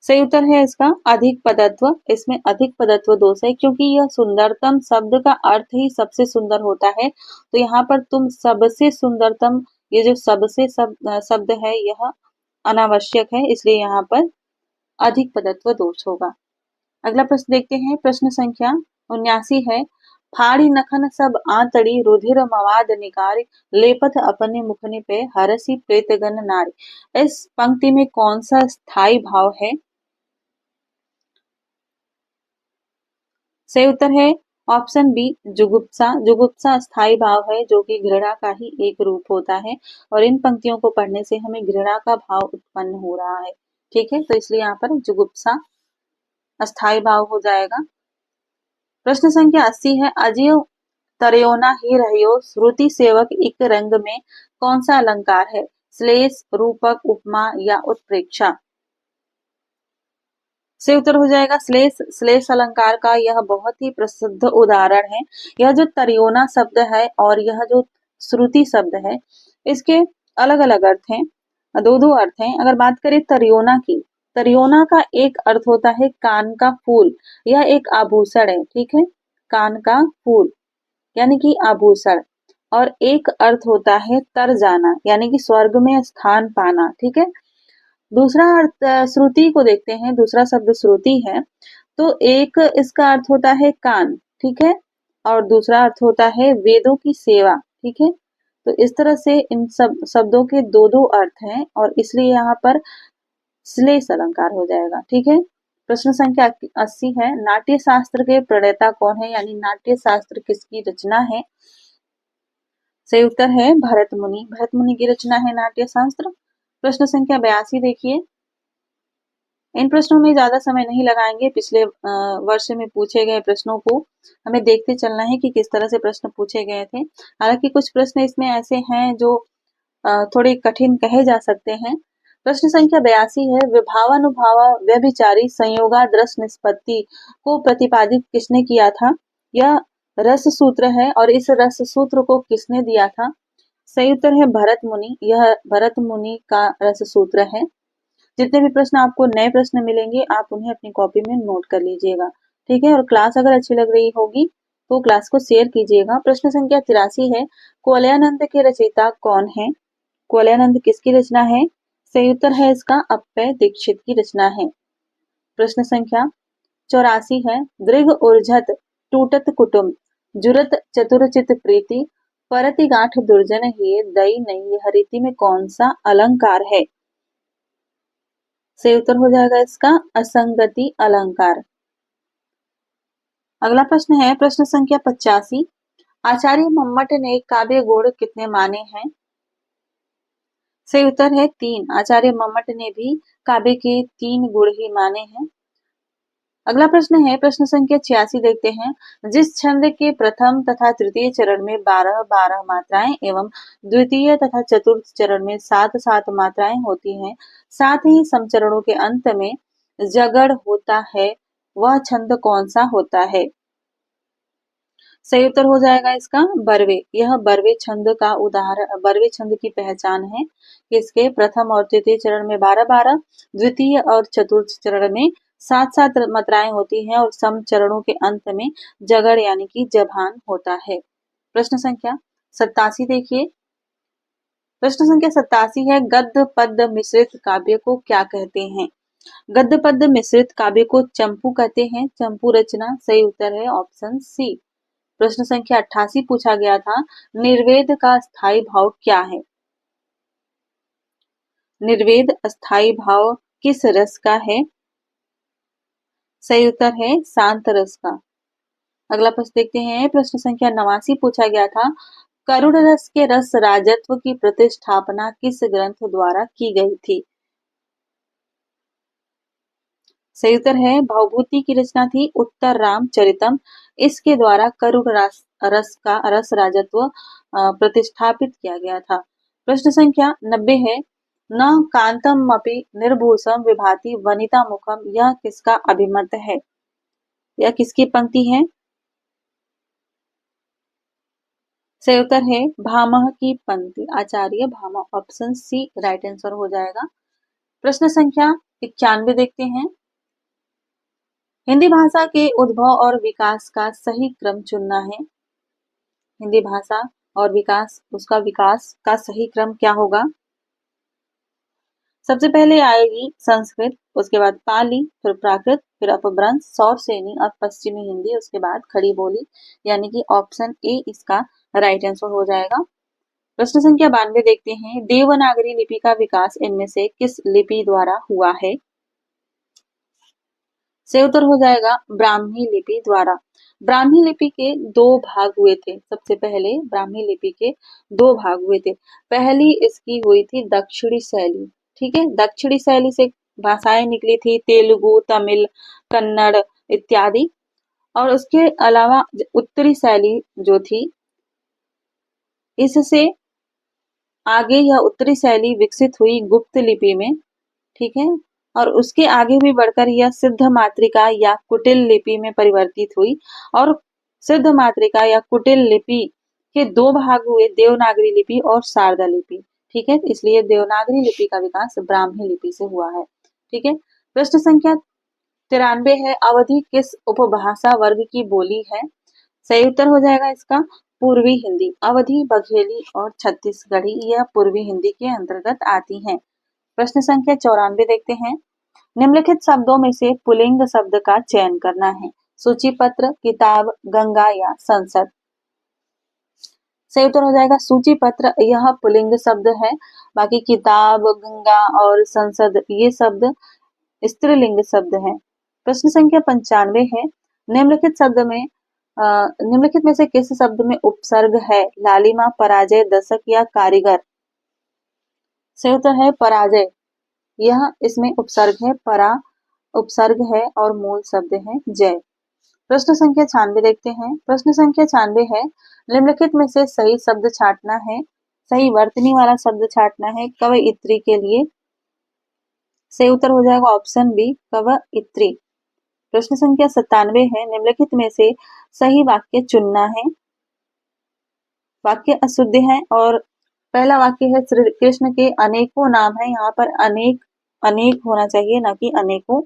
सही उत्तर है इसका अधिक पदत्व। इसमें अधिक पदत्व दोष है क्योंकि यह सुंदरतम शब्द का अर्थ ही सबसे सुंदर होता है। तो यहाँ पर तुम सबसे सुंदरतम, ये जो सबसे शब्द है यह अनावश्यक है, इसलिए यहाँ पर अधिक पदत्व दोष होगा। अगला प्रश्न देखते हैं, प्रश्न संख्या 79 है, फाड़ी नखन सब आंतड़ी रुधिर मवाद निकारी, लेपथ अपने मुखने पे हरसी प्रेतगन नारी। इस पंक्ति में कौन सा स्थायी भाव है? सही उत्तर है ऑप्शन बी जुगुप्सा। जुगुप्सा स्थायी भाव है जो कि घृणा का ही एक रूप होता है और इन पंक्तियों को पढ़ने से हमें घृणा का भाव उत्पन्न हो रहा है। ठीक है, तो इसलिए यहाँ पर जुगुप्सा अस्थायी भाव हो जाएगा। प्रश्न संख्या 80 है, अजीव तरेयोना ही रहियो श्रुति सेवक इक रंग में कौन सा अलंकार है? श्लेष, रूपक, उपमा या उत्प्रेक्षा। से उत्तर हो जाएगा श्लेष। श्लेष अलंकार का यह बहुत ही प्रसिद्ध उदाहरण है। यह जो तरियोना शब्द है और यह जो श्रुति शब्द है, इसके अलग अलग अर्थ हैं, दो दो अर्थ हैं। अगर बात करें तरियोना की, तरियोना का एक अर्थ होता है कान का फूल, यह एक आभूषण है। ठीक है, कान का फूल यानी कि आभूषण। और एक अर्थ होता है तर जाना यानी कि स्वर्ग में स्थान पाना। ठीक है, दूसरा अर्थ श्रुति को देखते हैं, दूसरा शब्द श्रुति है, तो एक इसका अर्थ होता है कान। ठीक है, और दूसरा अर्थ होता है वेदों की सेवा। ठीक है, तो इस तरह से इन सब शब्दों के दो दो अर्थ हैं और इसलिए यहाँ पर श्लेष अलंकार हो जाएगा। ठीक है, प्रश्न संख्या 80 है, नाट्य शास्त्र के प्रणेता कौन है, यानी नाट्य शास्त्र किसकी रचना है। सही उत्तर है भरत मुनि। भरत मुनि की रचना है नाट्य शास्त्र। प्रश्न संख्या 82 देखिए, इन प्रश्नों में ज्यादा समय नहीं लगाएंगे। पिछले वर्ष में पूछे गए प्रश्नों को हमें देखते चलना है कि किस तरह से प्रश्न पूछे गए थे। हालांकि कुछ प्रश्न इसमें ऐसे हैं जो थोड़े कठिन कहे जा सकते हैं। प्रश्न संख्या 82 है, विभावानुभावा व्यभिचारी संयोगादृश निष्पत्ति को प्रतिपादित किसने किया था। यह रस सूत्र है और इस रस सूत्र को किसने दिया था। सही उत्तर है भरत मुनि। यह भरत मुनि का रस सूत्र है। जितने भी प्रश्न आपको नए प्रश्न मिलेंगे आप उन्हें अपनी कॉपी में नोट कर लीजिएगा। ठीक है, और क्लास अगर अच्छी लग रही होगी तो क्लास को शेयर कीजिएगा। प्रश्न संख्या 83 है, कुवलयानंद के रचयिता कौन है। कुवलयानंद किसकी रचना है। सही उत्तर है इसका अप्पय दीक्षित की रचना है। प्रश्न संख्या 84 है, दृघ उर्झत टूटत कुटुम जुरत चतुरचित प्रीति परति गांठ दुर्जन हिये दई नहीं, यह रीति में कौन सा अलंकार है। सही उत्तर हो जाएगा इसका असंगति अलंकार। अगला प्रश्न है प्रश्न संख्या 85, आचार्य मम्मट ने काव्य गुण कितने माने हैं। सही उत्तर है 3। आचार्य मम्मट ने भी काव्य के 3 गुण ही माने हैं। अगला प्रश्न है प्रश्न संख्या 86 देखते हैं, जिस छंद के प्रथम तथा तृतीय चरण में 12-12 मात्राएं एवं द्वितीय तथा चतुर्थ चरण में 7-7 मात्राएं होती हैं, साथ ही समचरणों के अंत में जगड़ होता है, वह छंद कौन सा होता है। सही उत्तर हो जाएगा इसका बरवे। यह बरवे छंद का उदाहरण, बरवे छंद की पहचान है। इसके प्रथम और तृतीय चरण में 12-12, द्वितीय और चतुर्थ चरण में 7-7 मात्राएं होती हैं और सम चरणों के अंत में जगड़ यानी कि जभान होता है। प्रश्न संख्या 87 देखिए, प्रश्न संख्या 87 है, गद्य पद्य मिश्रित काव्य को क्या कहते हैं। गद्य पद्य मिश्रित काव्य को चंपू कहते हैं। चंपू रचना। सही उत्तर है ऑप्शन सी। प्रश्न संख्या 88 पूछा गया था, निर्वेद का स्थायी भाव क्या है। निर्वेद स्थायी भाव किस रस का है। सही उत्तर है शांत रस का। अगला प्रश्न देखते हैं, प्रश्न संख्या 89 पूछा गया था, करुण रस के रस राजत्व की प्रतिष्ठापना किस ग्रंथ द्वारा की गई थी। सही उत्तर है भवभूति की रचना थी उत्तर रामचरितम। इसके द्वारा करुण रस राजत्व प्रतिष्ठापित किया गया था। प्रश्न संख्या 90 है, न कांतम अपि निर्भूषम विभाति वनिता मुखम, यह किसका अभिमत है। यह किसकी पंक्ति है। सही उत्तर है भामह की पंक्ति, आचार्य Bhamaha. Option C right answer हो जाएगा। प्रश्न संख्या 91 देखते हैं, हिंदी भाषा के उद्भव और विकास का सही क्रम चुनना है। हिंदी भाषा और विकास, उसका विकास का सही क्रम क्या होगा। सबसे पहले आएगी संस्कृत, उसके बाद पाली, फिर प्राकृत, फिर अपभ्रंश, सौरसेनी और पश्चिमी हिंदी, उसके बाद खड़ी बोली, यानी कि ऑप्शन ए इसका राइट आंसर हो जाएगा। प्रश्न संख्या 92 देखते हैं, देवनागरी लिपि का विकास इनमें से किस लिपि द्वारा हुआ है। सही उत्तर हो जाएगा ब्राह्मी लिपि द्वारा। ब्राह्मी लिपि के 2 भाग हुए थे। सबसे पहले ब्राह्मी लिपि के 2 भाग हुए थे। पहली इसकी हुई थी दक्षिणी शैली। ठीक है, दक्षिणी शैली से भाषाएं निकली थी तेलुगु, तमिल, कन्नड़ इत्यादि। और उसके अलावा उत्तरी शैली जो थी, इससे आगे यह उत्तरी शैली विकसित हुई गुप्त लिपि में। ठीक है, और उसके आगे भी बढ़कर यह सिद्ध मातृका या कुटिल लिपि में परिवर्तित हुई और सिद्ध मातृका या कुटिल लिपि के 2 भाग हुए, देवनागरी लिपि और शारदा लिपि। ठीक है, इसलिए देवनागरी लिपि का विकास ब्राह्मी लिपि से हुआ है। ठीक है, प्रश्न संख्या 93 है, अवधि किस उपभाषा वर्ग की बोली है। सही उत्तर हो जाएगा इसका पूर्वी हिंदी। अवधि, बघेली और छत्तीसगढ़ी यह पूर्वी हिंदी के अंतर्गत आती हैं। प्रश्न संख्या 94 देखते हैं, निम्नलिखित शब्दों में से पुल्लिंग शब्द का चयन करना है। सूची पत्र, किताब, गंगा या संसद। सही उत्तर हो जाएगा सूची पत्र, यह पुल्लिंग शब्द है। बाकी किताब, गंगा और संसद ये शब्द स्त्रीलिंग शब्द है। प्रश्न संख्या 95 है, निम्नलिखित शब्द में निम्नलिखित में से किस शब्द में उपसर्ग है? लालिमा, पराजय, दशक या कारीगर। सही उत्तर है पराजय, यह इसमें उपसर्ग है। परा उपसर्ग है और मूल शब्द है जय। प्रश्न संख्या 96 देखते हैं। प्रश्न संख्या 96 है, निम्नलिखित में से सही शब्द छांटना है। सही वर्तनी वाला शब्द छांटना है कवयित्री के लिए। सही उत्तर हो जाएगा ऑप्शन बी, कवयित्री। प्रश्न संख्या 97 है, निम्नलिखित में से सही वाक्य चुनना है। वाक्य अशुद्ध है और पहला वाक्य है श्री कृष्ण के अनेकों नाम है, यहाँ पर अनेक अनेक होना चाहिए ना कि अनेकों।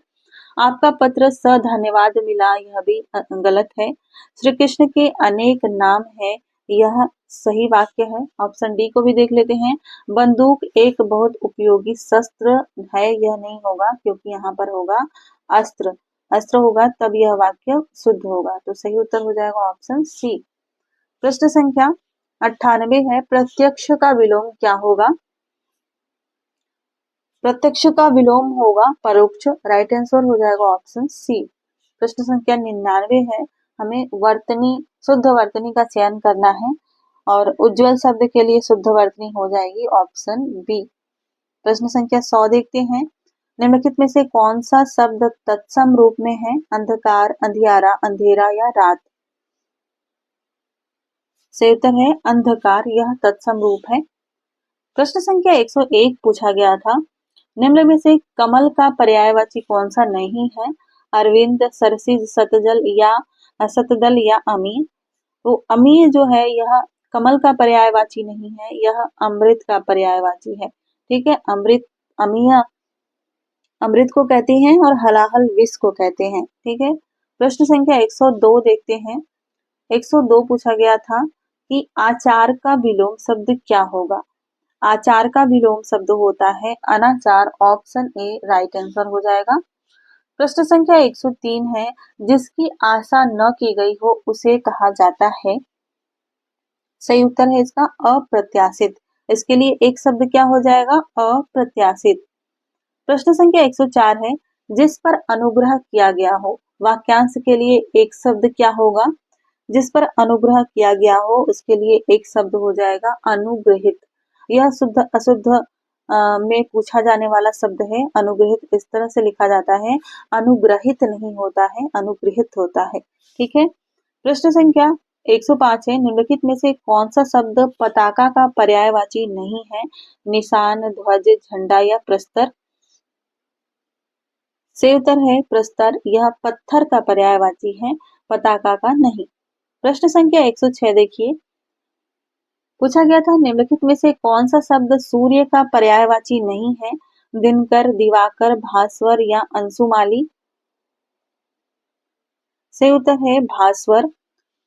आपका पत्र स धन्यवाद मिला, यह भी गलत है। श्री कृष्ण के अनेक नाम है, यह सही वाक्य है। ऑप्शन डी को भी देख लेते हैं। बंदूक एक बहुत उपयोगी शस्त्र है, यह नहीं होगा क्योंकि यहाँ पर होगा अस्त्र। अस्त्र होगा तब यह वाक्य शुद्ध होगा, तो सही उत्तर हो जाएगा ऑप्शन सी। प्रश्न संख्या 98 है, प्रत्यक्ष का विलोम क्या होगा? प्रत्यक्ष का विलोम होगा परोक्ष। राइट आंसर हो जाएगा ऑप्शन सी। प्रश्न संख्या 99 है, हमें वर्तनी शुद्ध वर्तनी का चयन करना है और उज्जवल शब्द के लिए शुद्ध वर्तनी हो जाएगी ऑप्शन बी। प्रश्न संख्या 100 देखते हैं। निम्नलिखित में से कौन सा शब्द तत्सम रूप में है? अंधकार, अंधियारा, अंधेरा या रात। सही उत्तर है अंधकार, यह तत्सम रूप है। प्रश्न संख्या 101 पूछा गया था, निम्न में से कमल का पर्यायवाची कौन सा नहीं है? अरविंद, सरसिज, सतदल या अमीय। तो अमीय जो है यह कमल का पर्यायवाची नहीं है, यह अमृत का पर्यायवाची है। ठीक है, अमृत अमीय अमृत को कहते हैं और हलाहल विष को कहते हैं। ठीक है, प्रश्न संख्या 102 देखते हैं। 102 पूछा गया था कि आचार का विलोम शब्द क्या होगा? आचार का विलोम शब्द होता है अनाचार। ऑप्शन ए राइट आंसर हो जाएगा। प्रश्न संख्या 103 है, जिसकी आशा न की गई हो उसे कहा जाता है। सही उत्तर है इसका अप्रत्याशित। इसके लिए एक शब्द क्या हो जाएगा? अप्रत्याशित। प्रश्न संख्या 104 है, जिस पर अनुग्रह किया गया हो। वाक्यांश के लिए एक शब्द क्या होगा? जिस पर अनुग्रह किया गया हो उसके लिए एक शब्द हो जाएगा अनुग्रहित। यह शुद्ध अशुद्ध में पूछा जाने वाला शब्द है। अनुग्रहित इस तरह से लिखा जाता है, अनुग्रहित नहीं होता है, अनुग्रहित होता है। ठीक है, प्रश्न संख्या 105 है, निम्नलिखित में से कौन सा शब्द पताका का पर्यायवाची नहीं है? निशान, ध्वज, झंडा या प्रस्तर। सही उत्तर है प्रस्तर, यह पत्थर का पर्यायवाची है, पताका का नहीं। प्रश्न संख्या 106 देखिए, पूछा गया था निम्नलिखित में से कौन सा शब्द सूर्य का पर्यायवाची नहीं है? दिनकर, दिवाकर, भास्वर या अंशुमाली। सही उत्तर है भास्वर।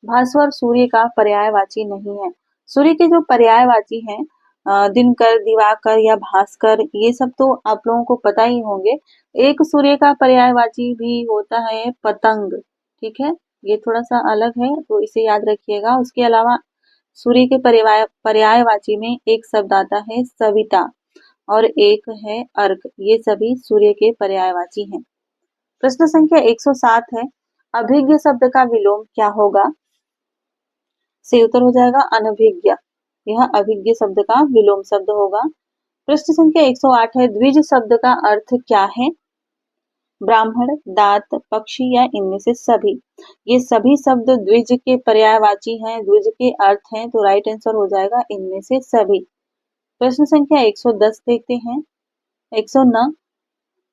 भास्वर सूर्य का पर्यायवाची नहीं है। सूर्य के जो पर्यायवाची हैं दिनकर, दिवाकर या भास्कर, ये सब तो आप लोगों को पता ही होंगे। एक सूर्य का पर्यायवाची भी होता है पतंग। ठीक है, ये थोड़ा सा अलग है तो इसे याद रखिएगा। उसके अलावा सूर्य के पर्यायवाची में एक शब्द आता है सविता और एक है अर्क, ये सभी सूर्य के पर्यायवाची हैं। प्रश्न संख्या 107 है, अभिज्ञ शब्द का विलोम क्या होगा? सही उत्तर हो जाएगा अनभिज्ञ। यह अभिज्ञ शब्द का विलोम शब्द होगा। प्रश्न संख्या 108 है, द्विज शब्द का अर्थ क्या है? ब्राह्मण, दात, पक्षी या इनमें से सभी। ये सभी शब्द द्विज के पर्यायवाची हैं, द्विज के अर्थ हैं, तो राइट आंसर हो जाएगा इनमें से सभी। प्रश्न संख्या 110 देखते हैं। 109,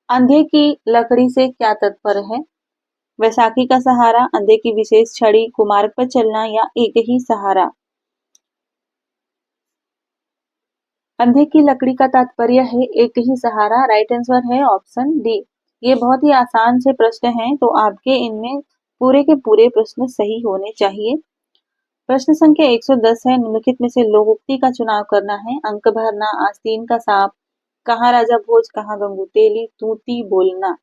अंधे की लकड़ी से क्या तात्पर्य है? वैसाखी का सहारा, अंधे की विशेष छड़ी, कुमार्ग पर चलना या एक ही सहारा। अंधे की लकड़ी का तात्पर्य है एक ही सहारा। राइट आंसर है ऑप्शन डी। ये बहुत ही आसान से प्रश्न हैं, तो आपके इनमें पूरे के पूरे प्रश्न सही होने चाहिए। प्रश्न संख्या 110 है, निम्नलिखित में से लोकोक्ति का चुनाव करना है। अंक भरना, आस्तीन का सांप, कहाँ राजा भोज, कहाँ गंगू तेली, तूती बोलना।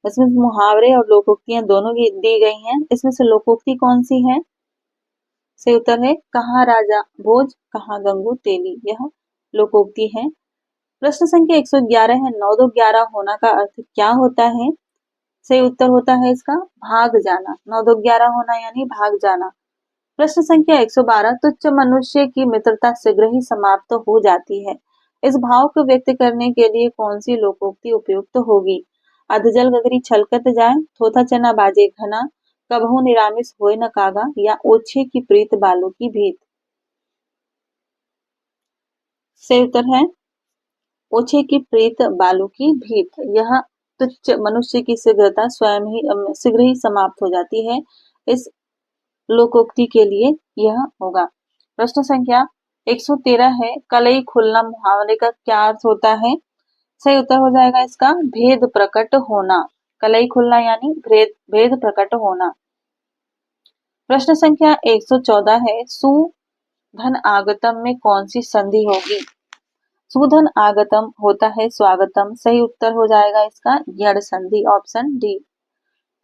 इसमें मुहावरे और लोकोक्तियां दोनों दी गई हैं। इसमें से लोकोक्ति कौन सी है? सही उत्तर है कहाँ राजा भोज कहाँ गंगू तेली, यह लोकोक्ति है। प्रश्न संख्या 111 है, 9 2 11 होना का अर्थ क्या होता है? सही उत्तर होता है इसका भाग जाना। 9 2 11 होना यानी भाग जाना। प्रश्न संख्या 112, तुच्छ मनुष्य की मित्रता शीघ्र ही समाप्त हो जाती है। इस भाव को व्यक्त करने के लिए कौन सी लोकोक्ति उपयुक्त होगी? अधजल गगरी छलकत जाए, थोथा चना बाजे घना, कबहू निरामिस होए न कागा, या ओछे की प्रीत बालों की भीत। सही उत्तर है ओछे की प्रीत बालों की भीत। यह तुच्छ मनुष्य की शीघ्रता स्वयं ही शीघ्र ही समाप्त हो जाती है। इस लोकोक्ति के लिए यह होगा। प्रश्न संख्या 113 है, कलई खुलना मुहावरे का क्या अर्थ होता है? सही उत्तर हो जाएगा इसका भेद प्रकट होना। कलई खुलना यानी भेद प्रकट होना। प्रश्न संख्या 114 है, सु धन आगतम में कौन सी संधि होगी? सुधन आगतम होता है स्वागतम। सही उत्तर हो जाएगा इसका यड़ संधि, ऑप्शन डी।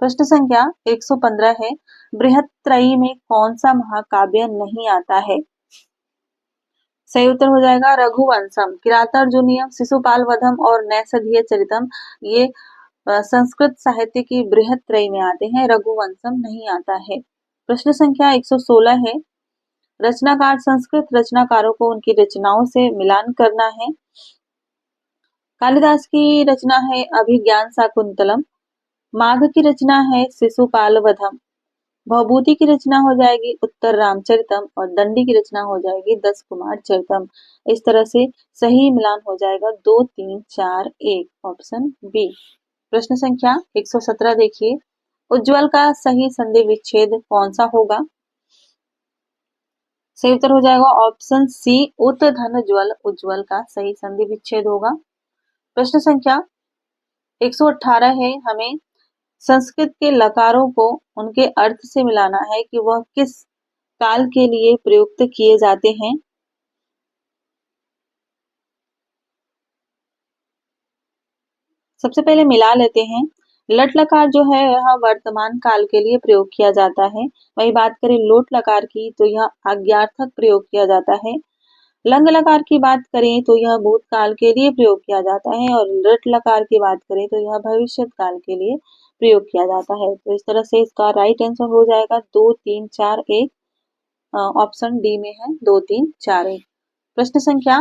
प्रश्न संख्या 115 है, बृहत्त्रयी में कौन सा महाकाव्य नहीं आता है? सही उत्तर हो जाएगा रघुवंशम। किरातार्जुनीयम, शिशुपाल वधम और नैषधीय चरितम ये संस्कृत साहित्य की बृहत्त्रयी में आते हैं, रघुवंशम नहीं आता है। प्रश्न संख्या 116 है, रचनाकार संस्कृत रचनाकारों को उनकी रचनाओं से मिलान करना है। कालिदास की रचना है अभिज्ञान शाकुंतलम, माघ की रचना है शिशुपाल वधम, भवभूति की रचना हो जाएगी उत्तर रामचरितम और दंडी की रचना हो जाएगी 10 कुमार चरितम। इस तरह से सही मिलान हो जाएगा 2 3 4 1, ऑप्शन बी। प्रश्न संख्या 117 देखिए, उज्ज्वल का सही संधि विच्छेद कौन सा होगा? सही उत्तर हो जाएगा ऑप्शन सी उत धन ज्वल, उज्ज्वल का सही संधि विच्छेद होगा। प्रश्न संख्या 118 है, हमें संस्कृत के लकारों को उनके अर्थ से मिलाना है कि वह किस काल के लिए प्रयुक्त किए जाते हैं। सबसे पहले मिला लेते हैं। लट लकार जो है यह वर्तमान काल के लिए प्रयोग किया जाता है। वही बात करें लोट लकार की तो यह आज्ञार्थक प्रयोग किया जाता है। लंग लकार की बात करें तो यह भूतकाल के लिए प्रयोग किया जाता है और लट लकार की बात करें तो यह भविष्य काल के लिए प्रयोग किया जाता है। तो इस तरह से इसका राइट आंसर हो जाएगा 2 3 4 1, ऑप्शन डी में है 2 3 4 1। प्रश्न संख्या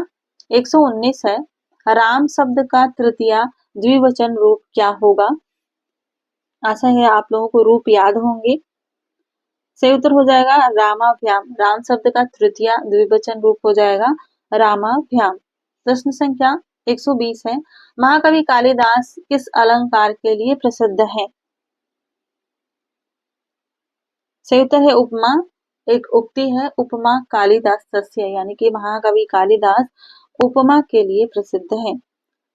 119 है, राम शब्द का तृतीया द्विवचन रूप क्या होगा? आशा है आप लोगों को रूप याद होंगे। सही उत्तर हो जाएगा रामाभ्याम। राम शब्द का तृतीया द्विवचन रूप हो जाएगा रामाभ्याम। प्रश्न संख्या 120 है, महाकवि कालिदास किस अलंकार के लिए प्रसिद्ध है? सही उत्तर है उपमा। एक उक्ति है उपमा कालिदास सस्य, यानी कि महाकवि कालिदास उपमा के लिए प्रसिद्ध है।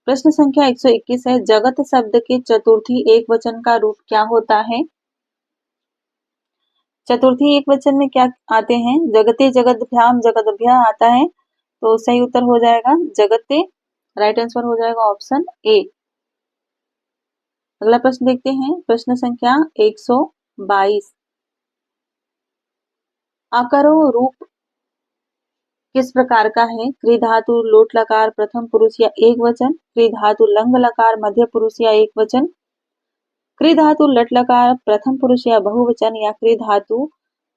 प्रश्न संख्या 121 है, जगत शब्द के चतुर्थी एक वचन का रूप क्या होता है? चतुर्थी एक वचन में क्या आते हैं? जगते जगद्भ्याम जगद्भ्य आता है, तो सही उत्तर हो जाएगा जगते। राइट आंसर हो जाएगा ऑप्शन ए। अगला प्रश्न देखते हैं, प्रश्न संख्या 122, आकरो रूप किस प्रकार का है? क्री धातु लोट लकार प्रथम पुरुष या एक वचन, क्री धातु लंग लकार मध्य पुरुष या एक वचन, क्री धातु लट लकार प्रथम पुरुष या बहुवचन, या क्री धातु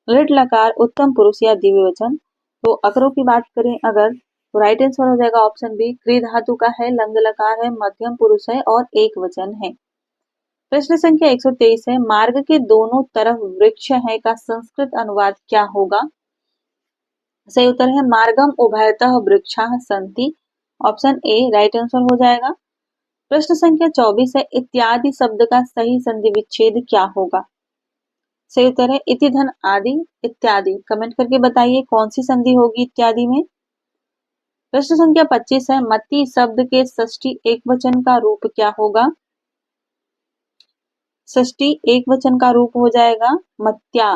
लट लकार उत्तम पुरुष या द्विवचन। तो अकरों की बात करें अगर तो राइट आंसर हो जाएगा ऑप्शन बी, क्री धातु का है, लंग लकार है, मध्यम पुरुष है और एक वचन है। प्रश्न संख्या 123 है, मार्ग के दोनों तरफ वृक्ष है का संस्कृत अनुवाद क्या होगा? सही उत्तर है मार्गम उभयतः वृक्षाः सन्ति, ऑप्शन ए राइट आंसर हो जाएगा। प्रश्न संख्या 24 है, इत्यादि शब्द का सही संधि विच्छेद क्या होगा? सही उत्तर है इति धन आदि इत्यादि। कमेंट करके बताइए कौन सी संधि होगी इत्यादि में। प्रश्न संख्या 25 है, मति शब्द के षष्ठी एक वचन का रूप क्या होगा? षष्ठी एक वचन का रूप हो जाएगा मत्या,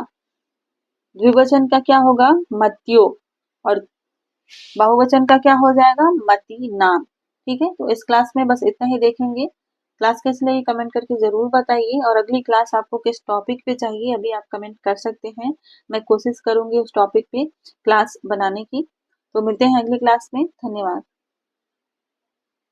द्विवचन का क्या होगा? मत्यो, और बहुवचन का क्या हो जाएगा? मती नाम। ठीक है, तो इस क्लास में बस इतना ही देखेंगे। क्लास कैसी लगी कमेंट करके ज़रूर बताइए और अगली क्लास आपको किस टॉपिक पे चाहिए अभी आप कमेंट कर सकते हैं। मैं कोशिश करूँगी उस टॉपिक पे क्लास बनाने की। तो मिलते हैं अगली क्लास में। धन्यवाद।